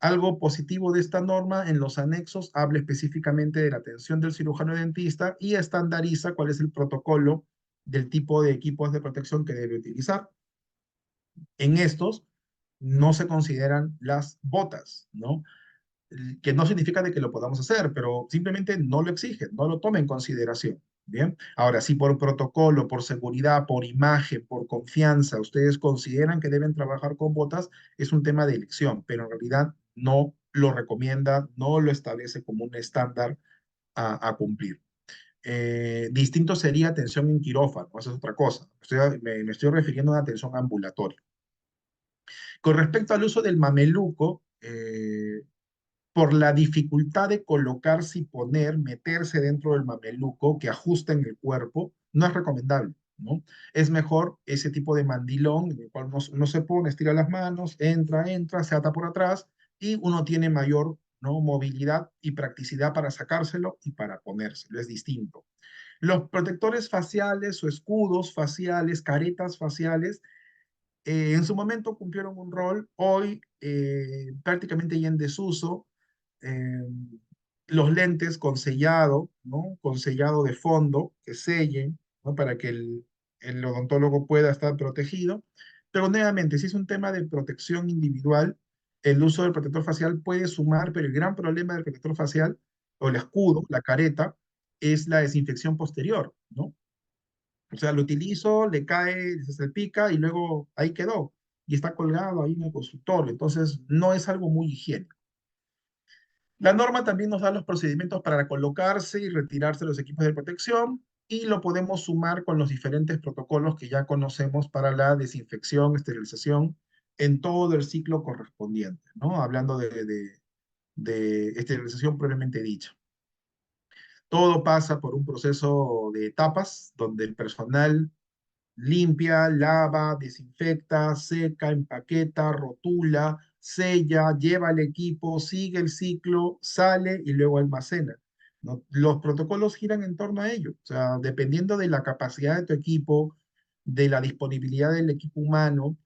Algo positivo de esta norma, en los anexos habla específicamente de la atención del cirujano dentista y estandariza cuál es el protocolo del tipo de equipos de protección que debe utilizar. En estos no se consideran las botas, ¿no? Que no significa de que lo podamos hacer, pero simplemente no lo exigen, no lo tomen en consideración. Bien, ahora, si por protocolo, por seguridad, por imagen, por confianza, ustedes consideran que deben trabajar con botas, es un tema de elección, pero en realidad no lo recomienda, no lo establece como un estándar a cumplir. Distinto sería atención en quirófano, eso es otra cosa. Me estoy refiriendo a una atención ambulatoria. Con respecto al uso del mameluco, por la dificultad de colocarse y poner, meterse dentro del mameluco que ajusta en el cuerpo, no es recomendable, ¿no? Es mejor ese tipo de mandilón en el cual uno se pone, estira las manos, entra, se ata por atrás y uno tiene mayor, ¿no?, movilidad y practicidad para sacárselo y para ponérselo, es distinto. Los protectores faciales o escudos faciales, caretas faciales, en su momento cumplieron un rol, hoy prácticamente ya en desuso. eh, los lentes con sellado, ¿no? Con sellado de fondo, que sellen, ¿no? Para que el odontólogo pueda estar protegido. Pero nuevamente, si es un tema de protección individual, el uso del protector facial puede sumar, pero el gran problema del protector facial, o el escudo, la careta, es la desinfección posterior, ¿no? O sea, lo utilizo, le cae, se salpica y luego ahí quedó. Y está colgado ahí en el consultorio. Entonces, no es algo muy higiénico. La norma también nos da los procedimientos para colocarse y retirarse los equipos de protección y lo podemos sumar con los diferentes protocolos que ya conocemos para la desinfección, esterilización en todo el ciclo correspondiente, ¿no? Hablando de esterilización propiamente dicha. Todo pasa por un proceso de etapas donde el personal limpia, lava, desinfecta, seca, empaqueta, rotula, sella, lleva el equipo, sigue el ciclo, sale y luego almacena, ¿no? Los protocolos giran en torno a ello, o sea, dependiendo de la capacidad de tu equipo, de la disponibilidad del equipo humano,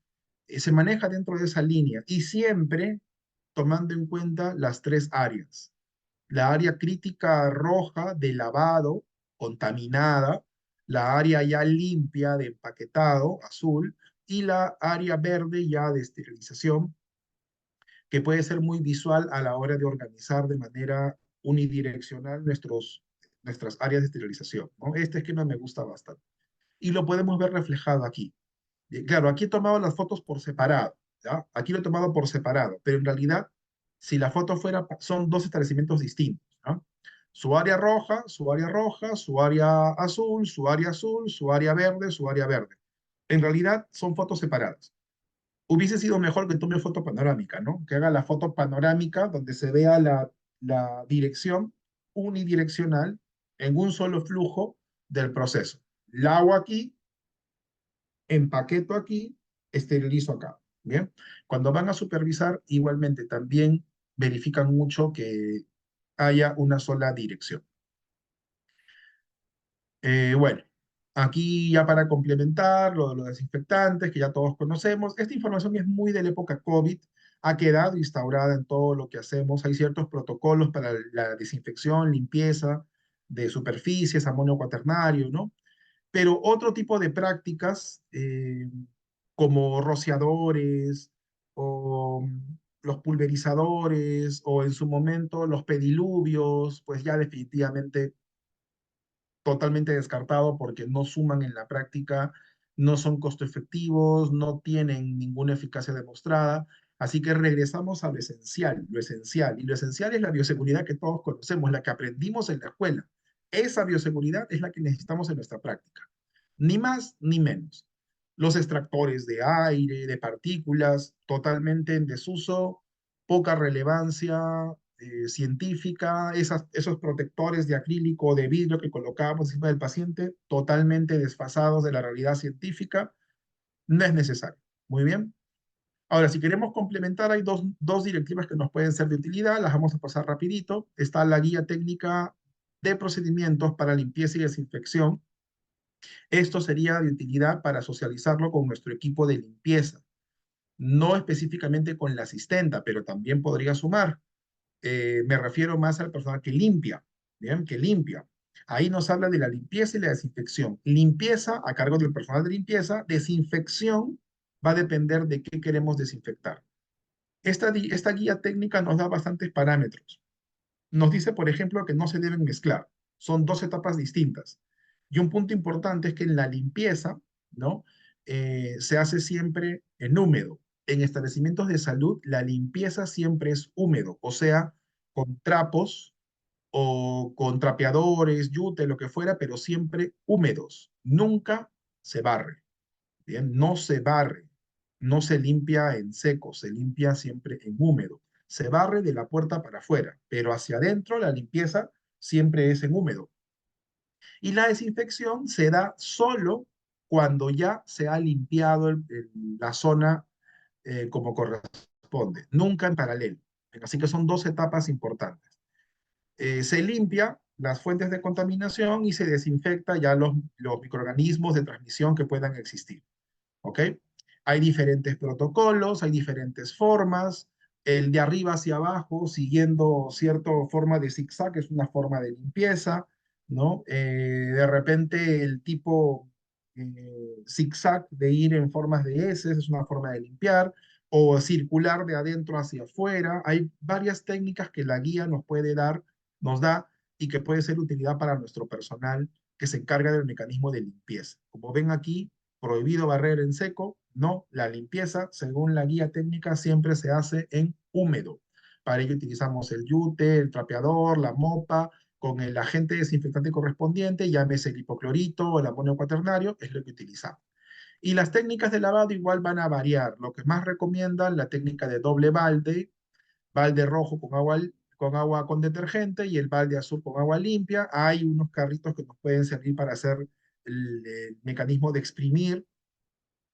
se maneja dentro de esa línea y siempre tomando en cuenta las tres áreas: la área crítica roja de lavado, contaminada, la área ya limpia de empaquetado, azul, y la área verde ya de esterilización, que puede ser muy visual a la hora de organizar de manera unidireccional nuestras áreas de esterilización, ¿no? Este esquema me gusta bastante. Y lo podemos ver reflejado aquí. Claro, aquí he tomado las fotos por separado, ¿ya? Aquí lo he tomado por separado, pero en realidad, si la foto fuera, son dos establecimientos distintos, ¿no? Su área roja, su área roja, su área azul, su área azul, su área verde, su área verde. En realidad, son fotos separadas. Hubiese sido mejor que tome foto panorámica, ¿no? Que haga la foto panorámica donde se vea la dirección unidireccional en un solo flujo del proceso. La hago aquí, empaqueto aquí, esterilizo acá. Bien, cuando van a supervisar, igualmente también verifican mucho que haya una sola dirección. Bueno, aquí ya para complementar lo de los desinfectantes, que ya todos conocemos, esta información es muy de la época COVID, ha quedado instaurada en todo lo que hacemos. Hay ciertos protocolos para la desinfección, limpieza de superficies, amonio cuaternario, ¿no? Pero otro tipo de prácticas, como rociadores o los pulverizadores o en su momento los pediluvios, pues ya definitivamente totalmente descartado porque no suman en la práctica, no son costo efectivos, no tienen ninguna eficacia demostrada. Así que regresamos a lo esencial, lo esencial. Y lo esencial es la bioseguridad que todos conocemos, la que aprendimos en la escuela. Esa bioseguridad es la que necesitamos en nuestra práctica. Ni más ni menos. Los extractores de aire, de partículas, totalmente en desuso, poca relevancia científica, esos protectores de acrílico o de vidrio que colocábamos encima del paciente, totalmente desfasados de la realidad científica, no es necesario. Muy bien. Ahora, si queremos complementar, hay dos directivas que nos pueden ser de utilidad, las vamos a pasar rapidito. Está la guía técnica de procedimientos para limpieza y desinfección. Esto sería de utilidad para socializarlo con nuestro equipo de limpieza. no específicamente con la asistenta, pero también podría sumar. Me refiero más al personal que limpia, ¿bien? Que limpia. Ahí nos habla de la limpieza y la desinfección. Limpieza a cargo del personal de limpieza, desinfección va a depender de qué queremos desinfectar. Esta guía técnica nos da bastantes parámetros. Nos dice, por ejemplo, que no se deben mezclar. Son dos etapas distintas. Y un punto importante es que en la limpieza, ¿no? Se hace siempre en húmedo. En establecimientos de salud, la limpieza siempre es húmedo, o sea, con trapos o con trapeadores, yute, lo que fuera, pero siempre húmedos. Nunca se barre. Bien, no se barre, no se limpia en seco, se limpia siempre en húmedo. Se barre de la puerta para afuera, pero hacia adentro la limpieza siempre es en húmedo. Y la desinfección se da solo cuando ya se ha limpiado la zona como corresponde, nunca en paralelo. Así que son dos etapas importantes. Se limpia las fuentes de contaminación y se desinfecta ya los microorganismos de transmisión que puedan existir. ¿Ok? Hay diferentes protocolos, hay diferentes formas. El de arriba hacia abajo, siguiendo cierta forma de zigzag, es una forma de limpieza, ¿no? De repente el tipo zigzag de ir en formas de S es una forma de limpiar, o circular de adentro hacia afuera. Hay varias técnicas que la guía nos puede dar, nos da, y que puede ser de utilidad para nuestro personal que se encarga del mecanismo de limpieza. Como ven aquí, prohibido barrer en seco, no, la limpieza, según la guía técnica, siempre se hace en húmedo. Para ello utilizamos el yute, el trapeador, la mopa, con el agente desinfectante correspondiente, llámese el hipoclorito o el amonio cuaternario, es lo que utilizamos. Y las técnicas de lavado igual van a variar. Lo que más recomiendan, la técnica de doble balde, balde rojo con agua con detergente y el balde azul con agua limpia. Hay unos carritos que nos pueden servir para hacer el mecanismo de exprimir.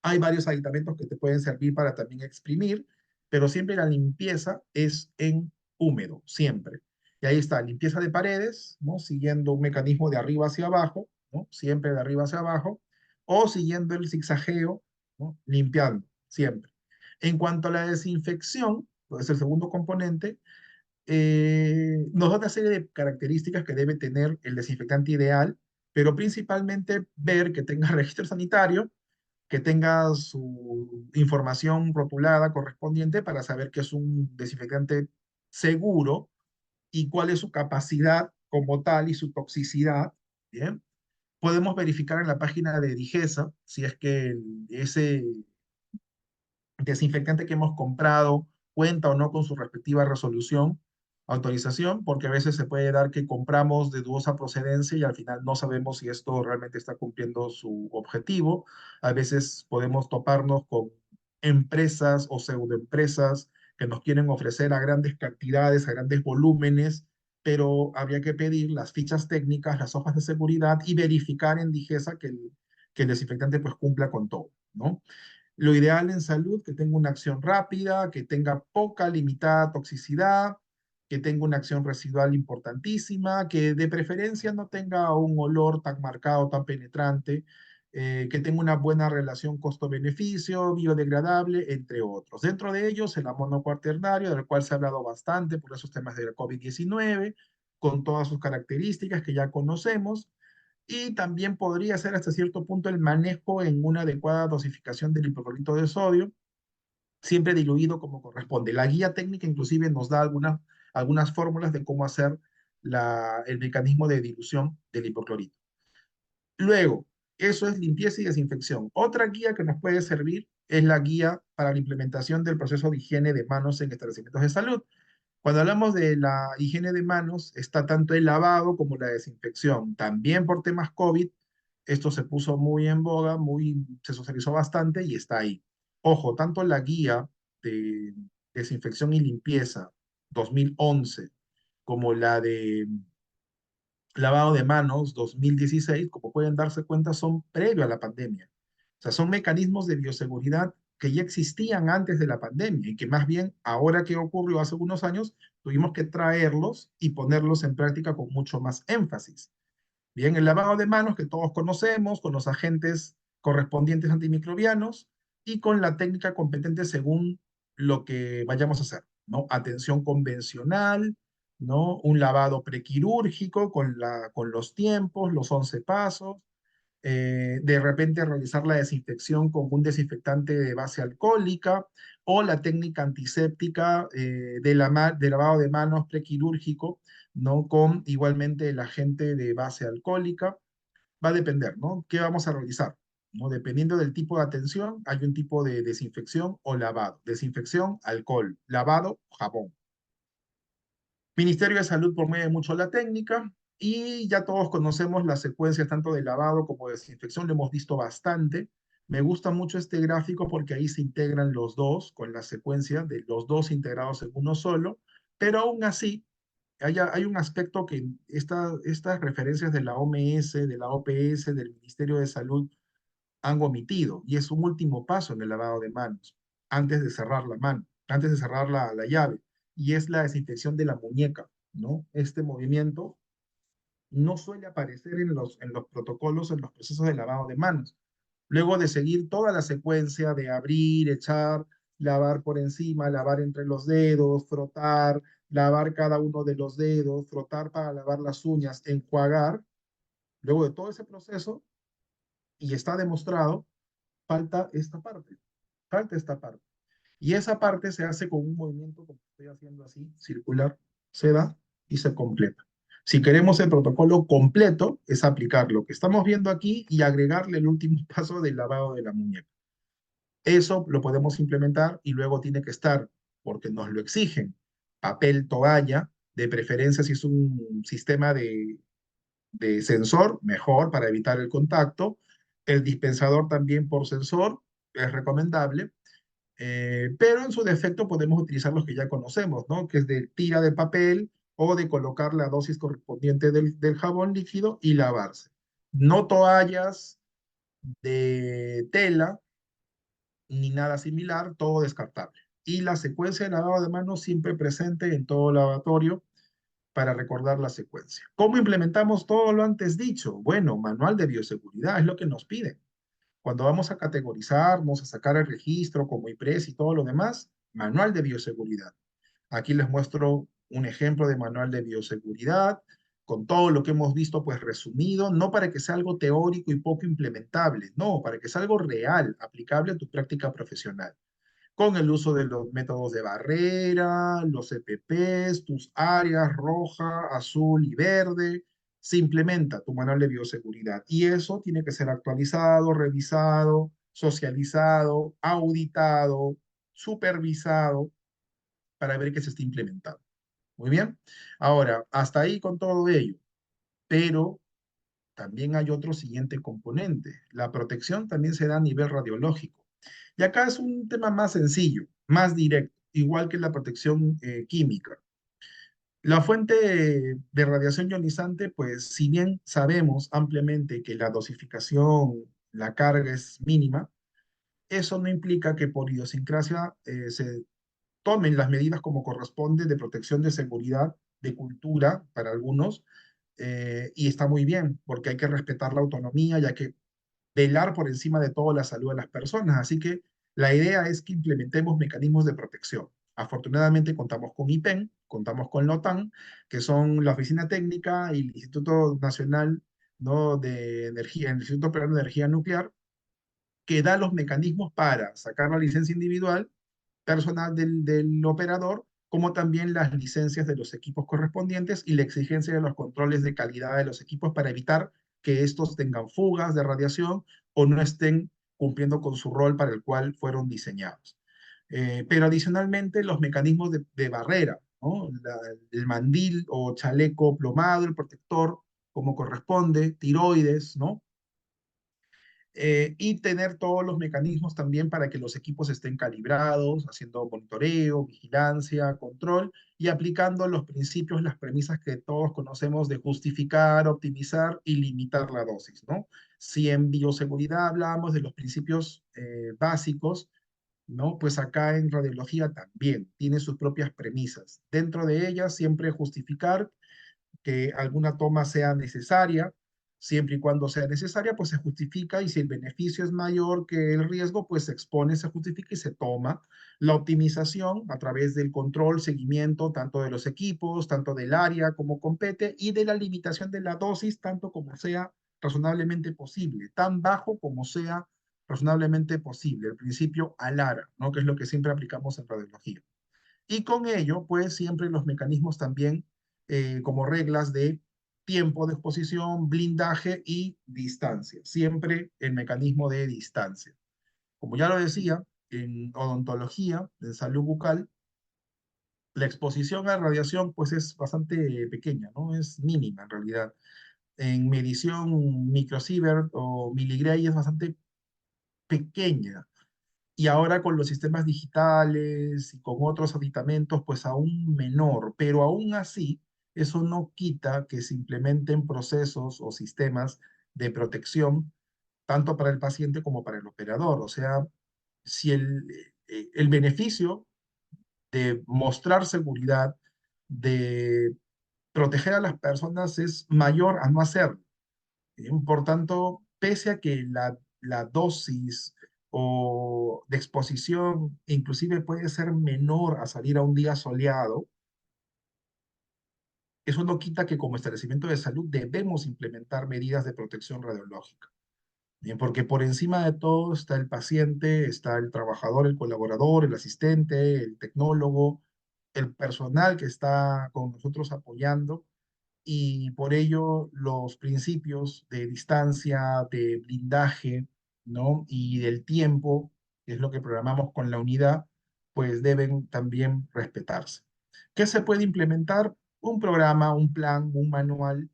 Hay varios aditamentos que te pueden servir para también exprimir, pero siempre la limpieza es en húmedo, siempre. Y ahí está, limpieza de paredes, ¿no? Siguiendo un mecanismo de arriba hacia abajo, ¿no? Siempre de arriba hacia abajo, o siguiendo el zigzagueo, ¿no? Limpiando, siempre. En cuanto a la desinfección, que es el segundo componente, nos da una serie de características que debe tener el desinfectante ideal, pero principalmente ver que tenga registro sanitario, que tenga su información rotulada correspondiente para saber que es un desinfectante seguro y cuál es su capacidad como tal y su toxicidad. Bien, podemos verificar en la página de Digesa si es que ese desinfectante que hemos comprado cuenta o no con su respectiva resolución, autorización, porque a veces se puede dar que compramos de dudosa procedencia y al final no sabemos si esto realmente está cumpliendo su objetivo. A veces podemos toparnos con empresas o pseudoempresas que nos quieren ofrecer a grandes cantidades, a grandes volúmenes, pero habría que pedir las fichas técnicas, las hojas de seguridad y verificar en Digesa que el desinfectante pues cumpla con todo, ¿no? Lo ideal en salud, que tenga una acción rápida, que tenga poca limitada toxicidad, que tenga una acción residual importantísima, que de preferencia no tenga un olor tan marcado, tan penetrante, que tenga una buena relación costo-beneficio, biodegradable, entre otros. Dentro de ellos, el amonio cuaternario, del cual se ha hablado bastante por esos temas de la COVID-19, con todas sus características que ya conocemos, y también podría ser hasta cierto punto el manejo en una adecuada dosificación del hipoclorito de sodio, siempre diluido como corresponde. La guía técnica inclusive nos da algunas fórmulas de cómo hacer el mecanismo de dilución del hipoclorito. Luego, eso es limpieza y desinfección. Otra guía que nos puede servir es la guía para la implementación del proceso de higiene de manos en establecimientos de salud. Cuando hablamos de la higiene de manos, está tanto el lavado como la desinfección. También por temas COVID, esto se puso muy en boga, se socializó bastante y está ahí. Ojo, tanto la guía de desinfección y limpieza 2011 como la de lavado de manos 2016, como pueden darse cuenta, son previo a la pandemia. O sea, son mecanismos de bioseguridad que ya existían antes de la pandemia y que más bien ahora que ocurrió hace unos años, tuvimos que traerlos y ponerlos en práctica con mucho más énfasis. Bien, el lavado de manos que todos conocemos con los agentes correspondientes antimicrobianos, y con la técnica competente según lo que vayamos a hacer, ¿no? Atención convencional, ¿no? Un lavado prequirúrgico con los tiempos, los 11 pasos, de repente realizar la desinfección con un desinfectante de base alcohólica o la técnica antiséptica de lavado de manos prequirúrgico, ¿no? Con igualmente el agente de base alcohólica. Va a depender, ¿no? ¿Qué vamos a realizar? ¿No? Dependiendo del tipo de atención, hay un tipo de desinfección o lavado. Desinfección, alcohol. Lavado, jabón. Ministerio de Salud promueve mucho la técnica y ya todos conocemos las secuencias tanto de lavado como de desinfección, lo hemos visto bastante. Me gusta mucho este gráfico porque ahí se integran los dos con la secuencia de los dos integrados en uno solo, pero aún así hay un aspecto que estas referencias de la OMS, de la OPS, del Ministerio de Salud han omitido y es un último paso en el lavado de manos antes de cerrar la mano, antes de cerrar la llave y es la desinfección de la muñeca, ¿no? Este movimiento no suele aparecer en los protocolos, en los procesos de lavado de manos. Luego de seguir toda la secuencia de abrir, echar, lavar por encima, lavar entre los dedos, frotar, lavar cada uno de los dedos, frotar para lavar las uñas, enjuagar, luego de todo ese proceso, y está demostrado, falta esta parte, falta esta parte. Y esa parte se hace con un movimiento como estoy haciendo así, circular, se da y se completa. Si queremos el protocolo completo, es aplicar lo que estamos viendo aquí y agregarle el último paso del lavado de la muñeca. Eso lo podemos implementar y luego tiene que estar, porque nos lo exigen, papel toalla, de preferencia si es un sistema de sensor, mejor para evitar el contacto. El dispensador también por sensor es recomendable, pero en su defecto podemos utilizar los que ya conocemos, ¿no? Que es de tira de papel o de colocar la dosis correspondiente del jabón líquido y lavarse. No toallas de tela ni nada similar, todo descartable. Y la secuencia de lavado de manos siempre presente en todo lavatorio para recordar la secuencia. ¿Cómo implementamos todo lo antes dicho? Bueno, manual de bioseguridad es lo que nos piden. Cuando vamos a categorizarnos, a sacar el registro como IPRES y todo lo demás, manual de bioseguridad. Aquí les muestro un ejemplo de manual de bioseguridad, con todo lo que hemos visto, pues resumido, no para que sea algo teórico y poco implementable, no, para que sea algo real, aplicable a tu práctica profesional con el uso de los métodos de barrera, los EPPs, tus áreas roja, azul y verde. Se implementa tu manual de bioseguridad y eso tiene que ser actualizado, revisado, socializado, auditado, supervisado para ver que se está implementando. Muy bien. Ahora, hasta ahí con todo ello, pero también hay otro siguiente componente. La protección también se da a nivel radiológico. Y acá es un tema más sencillo, más directo, igual que la protección química. La fuente de radiación ionizante, pues si bien sabemos ampliamente que la dosificación, la carga es mínima, eso no implica que por idiosincrasia se tomen las medidas como corresponde de protección de seguridad, de cultura para algunos, y está muy bien, porque hay que respetar la autonomía y hay que velar por encima de todo la salud de las personas. Así que la idea es que implementemos mecanismos de protección. Afortunadamente contamos con IPEN, contamos con la OTAN, que son la Oficina Técnica y el Instituto Nacional, ¿no? de Energía, el Instituto Peruano de Energía Nuclear, que da los mecanismos para sacar la licencia individual personal del operador, como también las licencias de los equipos correspondientes y la exigencia de los controles de calidad de los equipos para evitar que estos tengan fugas de radiación o no estén cumpliendo con su rol para el cual fueron diseñados. Pero adicionalmente los mecanismos de barrera, ¿no? El mandil o chaleco plomado, el protector, como corresponde, tiroides, ¿no? Y tener todos los mecanismos también para que los equipos estén calibrados, haciendo monitoreo, vigilancia, control y aplicando los principios, las premisas que todos conocemos de justificar, optimizar y limitar la dosis, ¿no? Si en bioseguridad hablamos de los principios básicos, ¿no? Pues acá en radiología también tiene sus propias premisas. Dentro de ellas siempre justificar que alguna toma sea necesaria, siempre y cuando sea necesaria, pues se justifica y si el beneficio es mayor que el riesgo, pues se expone, se justifica y se toma la optimización a través del control, seguimiento, tanto de los equipos, tanto del área como compete y de la limitación de la dosis, tanto como sea razonablemente posible, tan bajo como sea razonablemente posible. El principio ALARA, ¿no? Que es lo que siempre aplicamos en radiología. Y con ello, pues siempre los mecanismos también como reglas de tiempo de exposición, blindaje y distancia. Siempre el mecanismo de distancia. Como ya lo decía, en odontología, en salud bucal, la exposición a radiación pues es bastante pequeña, ¿no? Es mínima en realidad. En medición microsievert o miligray es bastante pequeña. Y ahora con los sistemas digitales y con otros aditamentos, pues aún menor, pero aún así, eso no quita que se implementen procesos o sistemas de protección, tanto para el paciente como para el operador. O sea, si el beneficio de mostrar seguridad, de proteger a las personas es mayor a no hacerlo. Por tanto, pese a que la dosis o de exposición inclusive puede ser menor a salir a un día soleado, eso no quita que como establecimiento de salud debemos implementar medidas de protección radiológica. Bien, porque por encima de todo está el paciente, está el trabajador, el colaborador, el asistente, el tecnólogo, el personal que está con nosotros apoyando y por ello los principios de distancia, de blindaje, ¿no? Y del tiempo, que es lo que programamos con la unidad, pues deben también respetarse. ¿Qué se puede implementar? Un programa, un plan, un manual,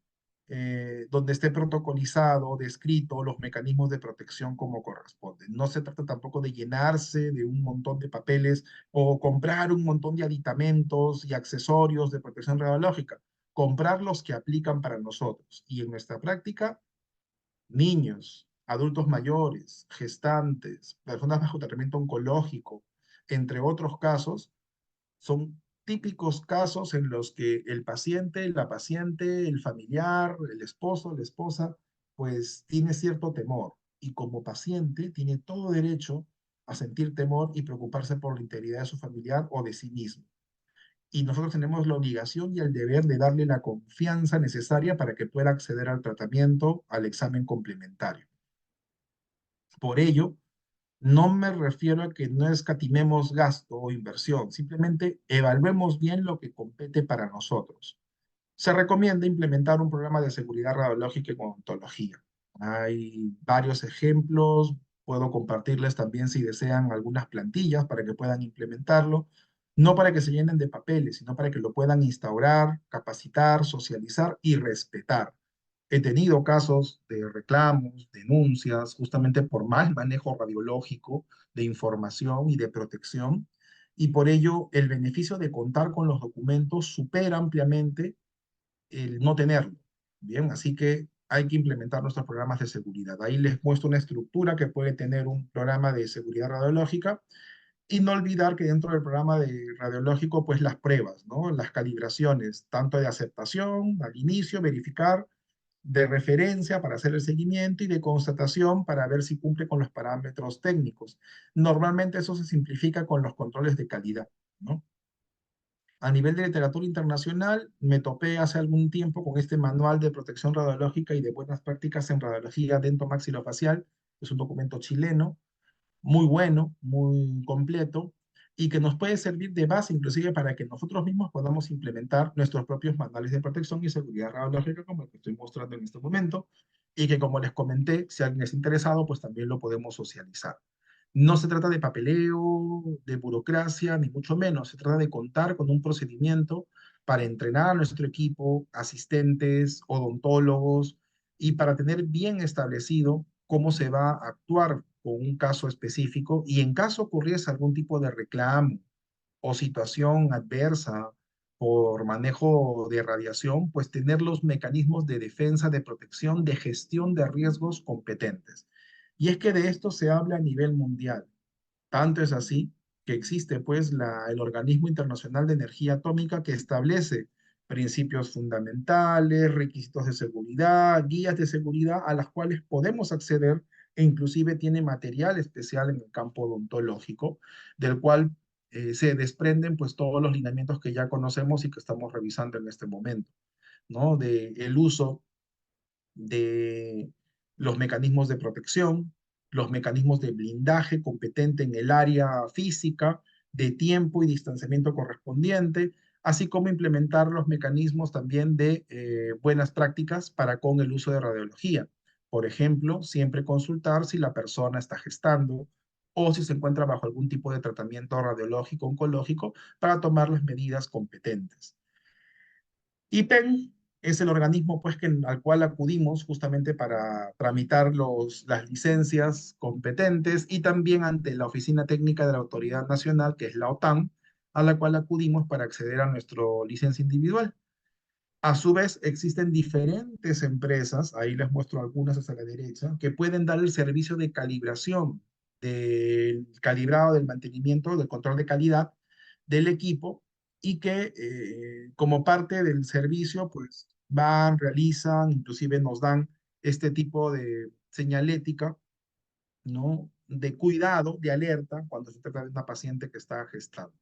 donde esté protocolizado, descrito los mecanismos de protección como corresponde. No se trata tampoco de llenarse de un montón de papeles o comprar un montón de aditamentos y accesorios de protección radiológica, comprar los que aplican para nosotros. Y en nuestra práctica, niños, adultos mayores, gestantes, personas bajo tratamiento oncológico, entre otros casos, son típicos casos en los que el paciente, la paciente, el familiar, el esposo, la esposa, pues tiene cierto temor. Y como paciente tiene todo derecho a sentir temor y preocuparse por la integridad de su familiar o de sí mismo, y nosotros tenemos la obligación y el deber de darle la confianza necesaria para que pueda acceder al tratamiento, al examen complementario. Por ello, no me refiero a que no escatimemos gasto o inversión, simplemente evaluemos bien lo que compete para nosotros. Se recomienda implementar un programa de seguridad radiológica en odontología. Hay varios ejemplos, puedo compartirles también si desean algunas plantillas para que puedan implementarlo, no para que se llenen de papeles, sino para que lo puedan instaurar, capacitar, socializar y respetar. He tenido casos de reclamos, denuncias, justamente por mal manejo radiológico de información y de protección, y por ello el beneficio de contar con los documentos supera ampliamente el no tenerlo. Bien, así que hay que implementar nuestros programas de seguridad. Ahí les muestro una estructura que puede tener un programa de seguridad radiológica y no olvidar que dentro del programa de radiológico, pues las pruebas, ¿no? Las calibraciones, tanto de aceptación al inicio, verificar, de referencia para hacer el seguimiento y de constatación para ver si cumple con los parámetros técnicos. Normalmente eso se simplifica con los controles de calidad, ¿no? A nivel de literatura internacional, me topé hace algún tiempo con este manual de protección radiológica y de buenas prácticas en radiología dentomaxilofacial. Es un documento chileno, muy bueno, muy completo, y que nos puede servir de base inclusive para que nosotros mismos podamos implementar nuestros propios manuales de protección y seguridad radiológica como el que estoy mostrando en este momento, y que como les comenté, si alguien es interesado, pues también lo podemos socializar. No se trata de papeleo, de burocracia, ni mucho menos. Se trata de contar con un procedimiento para entrenar a nuestro equipo, asistentes, odontólogos, y para tener bien establecido cómo se va a actuar con un caso específico y en caso ocurriese algún tipo de reclamo o situación adversa por manejo de radiación, pues tener los mecanismos de defensa, de protección, de gestión de riesgos competentes. Y es que de esto se habla a nivel mundial. Tanto es así que existe pues el Organismo Internacional de Energía Atómica que establece principios fundamentales, requisitos de seguridad, guías de seguridad a las cuales podemos acceder e inclusive tiene material especial en el campo odontológico, del cual se desprenden pues todos los lineamientos que ya conocemos y que estamos revisando en este momento, ¿no? De el uso de los mecanismos de protección, los mecanismos de blindaje competente en el área física, de tiempo y distanciamiento correspondiente, así como implementar los mecanismos también de buenas prácticas para con el uso de radiología. Por ejemplo, siempre consultar si la persona está gestando o si se encuentra bajo algún tipo de tratamiento radiológico oncológico para tomar las medidas competentes. IPEN es el organismo pues, al cual acudimos justamente para tramitar las licencias competentes y también ante la Oficina Técnica de la Autoridad Nacional, que es la OTAN, a la cual acudimos para acceder a nuestra licencia individual. A su vez, existen diferentes empresas, ahí les muestro algunas hacia la derecha, que pueden dar el servicio de calibración, del calibrado, del mantenimiento, del control de calidad del equipo y que como parte del servicio, pues van, realizan, inclusive nos dan este tipo de señalética, ¿no? De cuidado, de alerta, cuando se trata de una paciente que está gestando.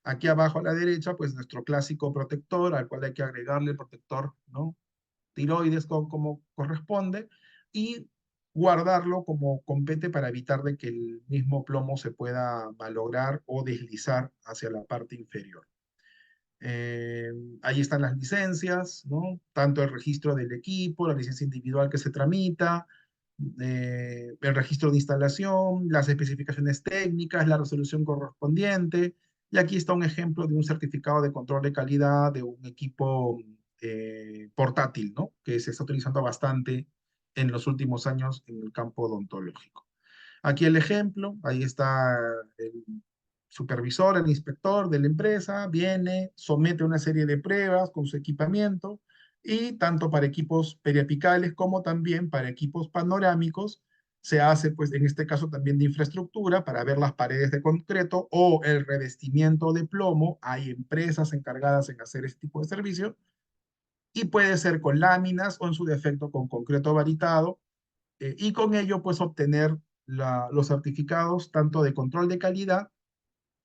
Aquí abajo a la derecha, pues nuestro clásico protector, al cual hay que agregarle el protector, ¿no? Tiroides como corresponde, y guardarlo como compete para evitar de que el mismo plomo se pueda malograr o deslizar hacia la parte inferior. Eh, Ahí están las licencias, ¿no? Tanto el registro del equipo, la licencia individual que se tramita, el registro de instalación, las especificaciones técnicas, la resolución correspondiente. Y aquí está un ejemplo de un certificado de control de calidad de un equipo portátil, ¿no? Que se está utilizando bastante en los últimos años en el campo odontológico. Aquí el ejemplo, ahí está el supervisor, el inspector de la empresa, viene, somete una serie de pruebas con su equipamiento y tanto para equipos periapicales como también para equipos panorámicos se hace, pues en este caso también de infraestructura para ver las paredes de concreto o el revestimiento de plomo. Hay empresas encargadas en hacer este tipo de servicio y puede ser con láminas o en su defecto con concreto varitado y con ello pues obtener los certificados tanto de control de calidad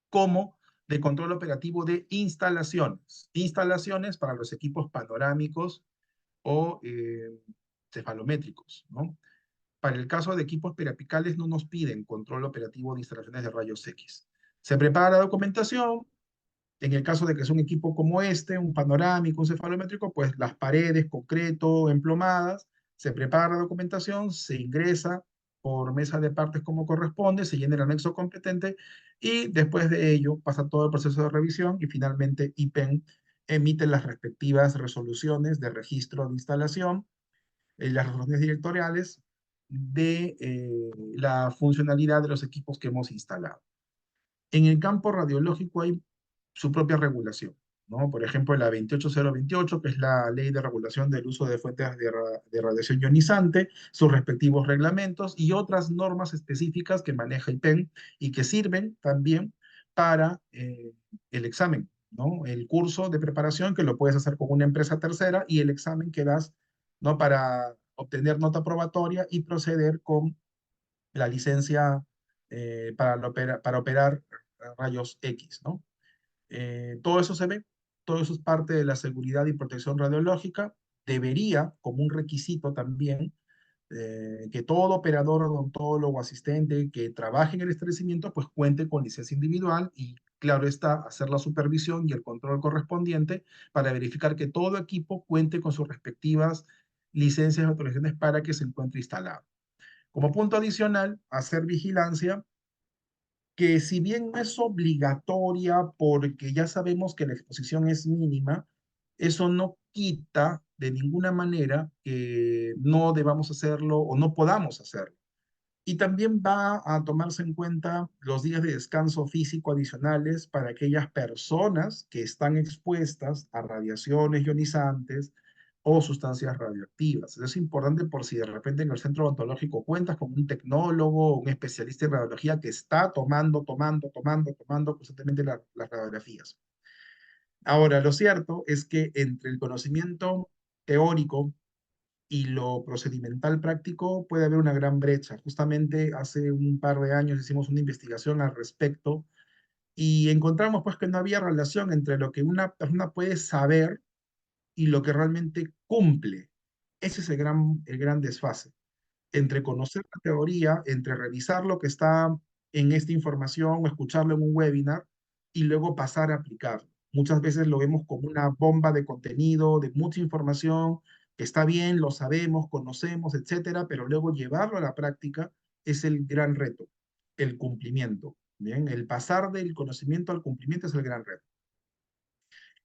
como de control operativo de instalaciones. Instalaciones para los equipos panorámicos o cefalométricos, ¿no? Para el caso de equipos periapicales no nos piden control operativo de instalaciones de rayos X. Se prepara la documentación. En el caso de que es un equipo como este, un panorámico, un cefalométrico, pues las paredes, concreto, emplomadas, se prepara la documentación, se ingresa por mesa de partes como corresponde, se llena el anexo competente y después de ello pasa todo el proceso de revisión y finalmente IPEN emite las respectivas resoluciones de registro de instalación, las resoluciones directoriales de la funcionalidad de los equipos que hemos instalado. En el campo radiológico hay su propia regulación, ¿no? Por ejemplo, la 28028, que es la ley de regulación del uso de fuentes de radiación ionizante, sus respectivos reglamentos y otras normas específicas que maneja IPEN y que sirven también para el examen, ¿no? El curso de preparación que lo puedes hacer con una empresa tercera y el examen que das, ¿no? Para obtener nota probatoria y proceder con la licencia para operar rayos X, ¿no? Todo eso se ve, todo eso es parte de la seguridad y protección radiológica. Debería, como un requisito también, que todo operador odontólogo asistente que trabaje en el establecimiento, pues cuente con licencia individual y, claro está, hacer la supervisión y el control correspondiente para verificar que todo equipo cuente con sus respectivas licencias y autorizaciones para que se encuentre instalado. Como punto adicional, hacer vigilancia que si bien no es obligatoria porque ya sabemos que la exposición es mínima, eso no quita de ninguna manera que no debamos hacerlo o no podamos hacerlo. Y también va a tomarse en cuenta los días de descanso físico adicionales para aquellas personas que están expuestas a radiaciones ionizantes o sustancias radioactivas. Eso es importante por si de repente en el centro odontológico cuentas con un tecnólogo, un especialista en radiología que está tomando constantemente las radiografías. Ahora, lo cierto es que entre el conocimiento teórico y lo procedimental práctico puede haber una gran brecha. Justamente hace un par de años hicimos una investigación al respecto y encontramos pues que no había relación entre lo que una persona puede saber y lo que realmente cumple. Ese es el gran desfase entre conocer la teoría, entre revisar lo que está en esta información o escucharlo en un webinar y luego pasar a aplicarlo. Muchas veces lo vemos como una bomba de contenido, de mucha información, que está bien, lo sabemos, conocemos, etcétera, pero luego llevarlo a la práctica es el gran reto, el cumplimiento. Bien, el pasar del conocimiento al cumplimiento es el gran reto.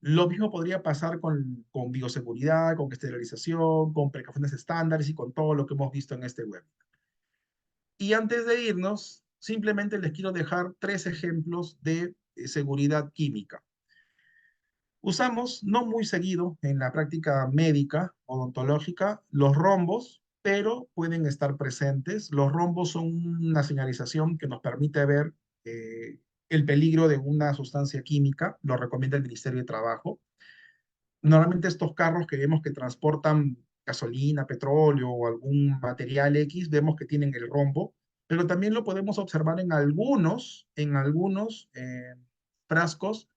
Lo mismo podría pasar con bioseguridad, con esterilización, con precauciones estándares y con todo lo que hemos visto en este web. Y antes de irnos, simplemente les quiero dejar tres ejemplos de seguridad química. Usamos, no muy seguido en la práctica médica, odontológica, los rombos, pero pueden estar presentes. Los rombos son una señalización que nos permite ver el peligro de una sustancia química, lo recomienda el Ministerio de Trabajo. Normalmente estos carros que vemos que transportan gasolina, petróleo o algún material X, vemos que tienen el rombo, pero también lo podemos observar en algunos frascos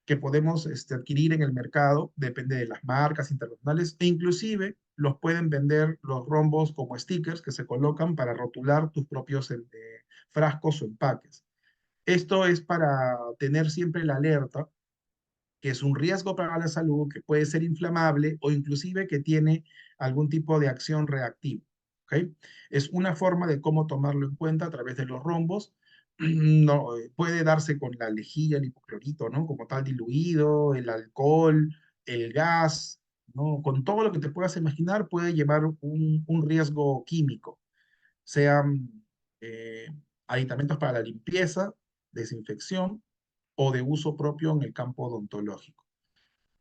que podemos adquirir en el mercado, depende de las marcas internacionales, e inclusive los pueden vender los rombos como stickers que se colocan para rotular tus propios frascos o empaques. Esto es para tener siempre la alerta que es un riesgo para la salud, que puede ser inflamable o inclusive que tiene algún tipo de acción reactiva. ¿Okay? Es una forma de cómo tomarlo en cuenta a través de los rombos. No, puede darse con la lejía, el hipoclorito, ¿no? Como tal diluido, el alcohol, el gas, ¿no? Con todo lo que te puedas imaginar puede llevar un riesgo químico, sean eh, aditamentos para la limpieza, desinfección o de uso propio en el campo odontológico.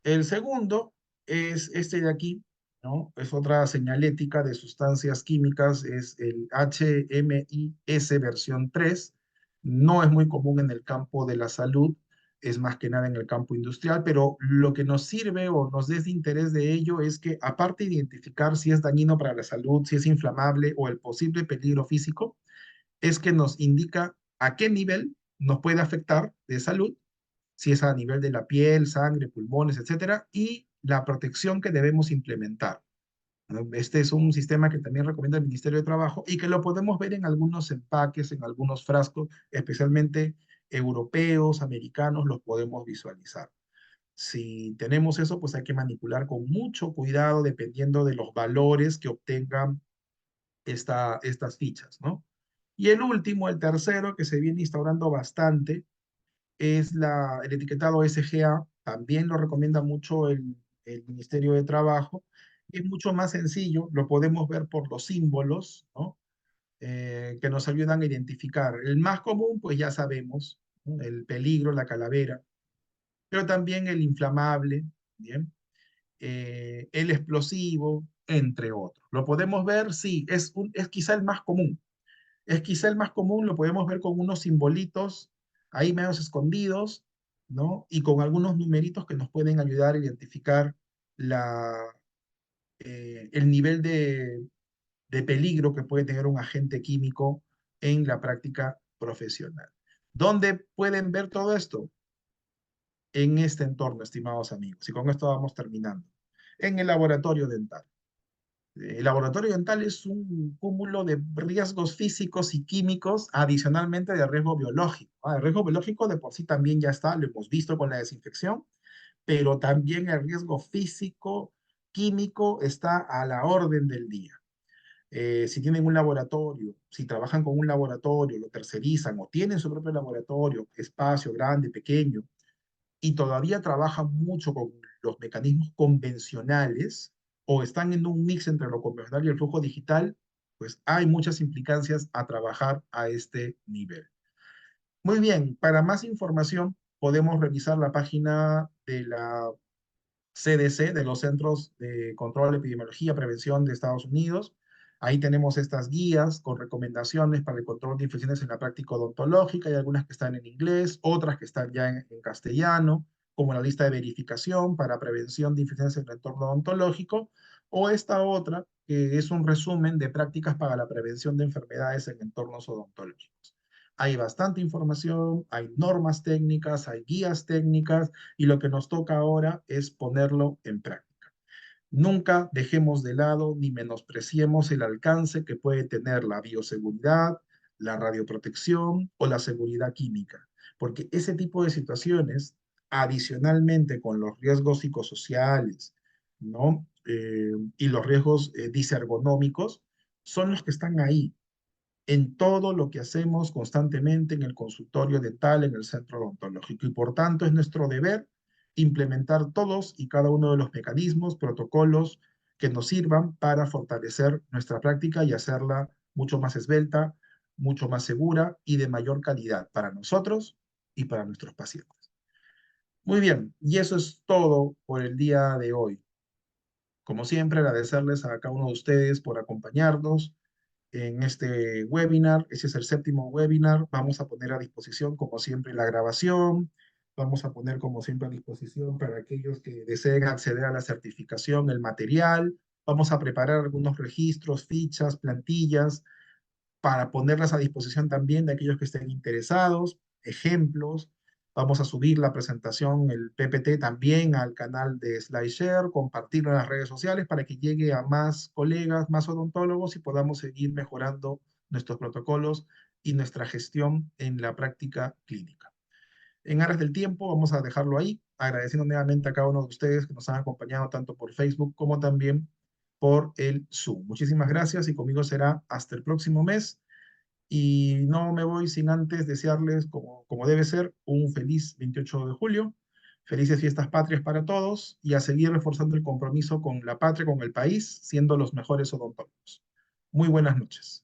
El segundo es este de aquí, ¿no? Es otra señalética de sustancias químicas, es el HMIS versión 3. No es muy común en el campo de la salud, es más que nada en el campo industrial, pero lo que nos sirve o nos des de interés de ello es que aparte de identificar si es dañino para la salud, si es inflamable o el posible peligro físico, es que nos indica a qué nivel nos puede afectar de salud, si es a nivel de la piel, sangre, pulmones, etcétera, y la protección que debemos implementar, ¿no? Este es un sistema que también recomienda el Ministerio de Trabajo y que lo podemos ver en algunos empaques, en algunos frascos, especialmente europeos, americanos, los podemos visualizar. Si tenemos eso, pues hay que manipular con mucho cuidado dependiendo de los valores que obtengan estas fichas, ¿no? Y el último, el tercero, que se viene instaurando bastante, es el etiquetado SGA, también lo recomienda mucho el Ministerio de Trabajo, es mucho más sencillo, lo podemos ver por los símbolos, ¿no? Que nos ayudan a identificar. El más común, pues ya sabemos, ¿no? El peligro, la calavera, pero también el inflamable, ¿bien? El explosivo, entre otros. ¿Lo podemos ver? Sí, es quizá el más común. Es quizá el más común, lo podemos ver con unos simbolitos ahí medios escondidos, ¿no? Y con algunos numeritos que nos pueden ayudar a identificar el nivel de peligro que puede tener un agente químico en la práctica profesional. ¿Dónde pueden ver todo esto? En este entorno, estimados amigos. Y con esto vamos terminando. En el laboratorio dental. El laboratorio dental es un cúmulo de riesgos físicos y químicos, adicionalmente de riesgo biológico. El riesgo biológico de por sí también ya está, lo hemos visto con la desinfección, pero también el riesgo físico, químico está a la orden del día. Si tienen un laboratorio, si trabajan con un laboratorio, lo tercerizan o tienen su propio laboratorio, espacio grande, pequeño, y todavía trabajan mucho con los mecanismos convencionales o están en un mix entre lo convencional y el flujo digital, pues hay muchas implicancias a trabajar a este nivel. Muy bien, para más información podemos revisar la página de la CDC, de los Centros de Control de Epidemiología y Prevención de Estados Unidos. Ahí tenemos estas guías con recomendaciones para el control de infecciones en la práctica odontológica. Hay algunas que están en inglés, otras que están ya en castellano. como la lista de verificación para prevención de infecciones en el entorno odontológico, o esta otra, que es un resumen de prácticas para la prevención de enfermedades en entornos odontológicos. Hay bastante información, hay normas técnicas, hay guías técnicas, y lo que nos toca ahora es ponerlo en práctica. Nunca dejemos de lado ni menospreciemos el alcance que puede tener la bioseguridad, la radioprotección o la seguridad química, porque ese tipo de situaciones, adicionalmente con los riesgos psicosociales, ¿no? Y los riesgos disergonómicos, son los que están ahí en todo lo que hacemos constantemente en el consultorio dental, en el centro odontológico. Y por tanto es nuestro deber implementar todos y cada uno de los mecanismos, protocolos que nos sirvan para fortalecer nuestra práctica y hacerla mucho más esbelta, mucho más segura y de mayor calidad para nosotros y para nuestros pacientes. Muy bien, y eso es todo por el día de hoy. Como siempre, agradecerles a cada uno de ustedes por acompañarnos en este webinar. Ese es el séptimo webinar. Vamos a poner a disposición, como siempre, la grabación. Vamos a poner, como siempre, a disposición para aquellos que deseen acceder a la certificación, el material. Vamos a preparar algunos registros, fichas, plantillas para ponerlas a disposición también de aquellos que estén interesados, ejemplos. Vamos a subir la presentación, el PPT también al canal de SlideShare, compartirlo en las redes sociales para que llegue a más colegas, más odontólogos y podamos seguir mejorando nuestros protocolos y nuestra gestión en la práctica clínica. En aras del tiempo, vamos a dejarlo ahí, agradeciendo nuevamente a cada uno de ustedes que nos han acompañado tanto por Facebook como también por el Zoom. Muchísimas gracias y conmigo será hasta el próximo mes. Y no me voy sin antes desearles, como debe ser, un feliz 28 de julio, felices fiestas patrias para todos y a seguir reforzando el compromiso con la patria, con el país, siendo los mejores odontólogos. Muy buenas noches.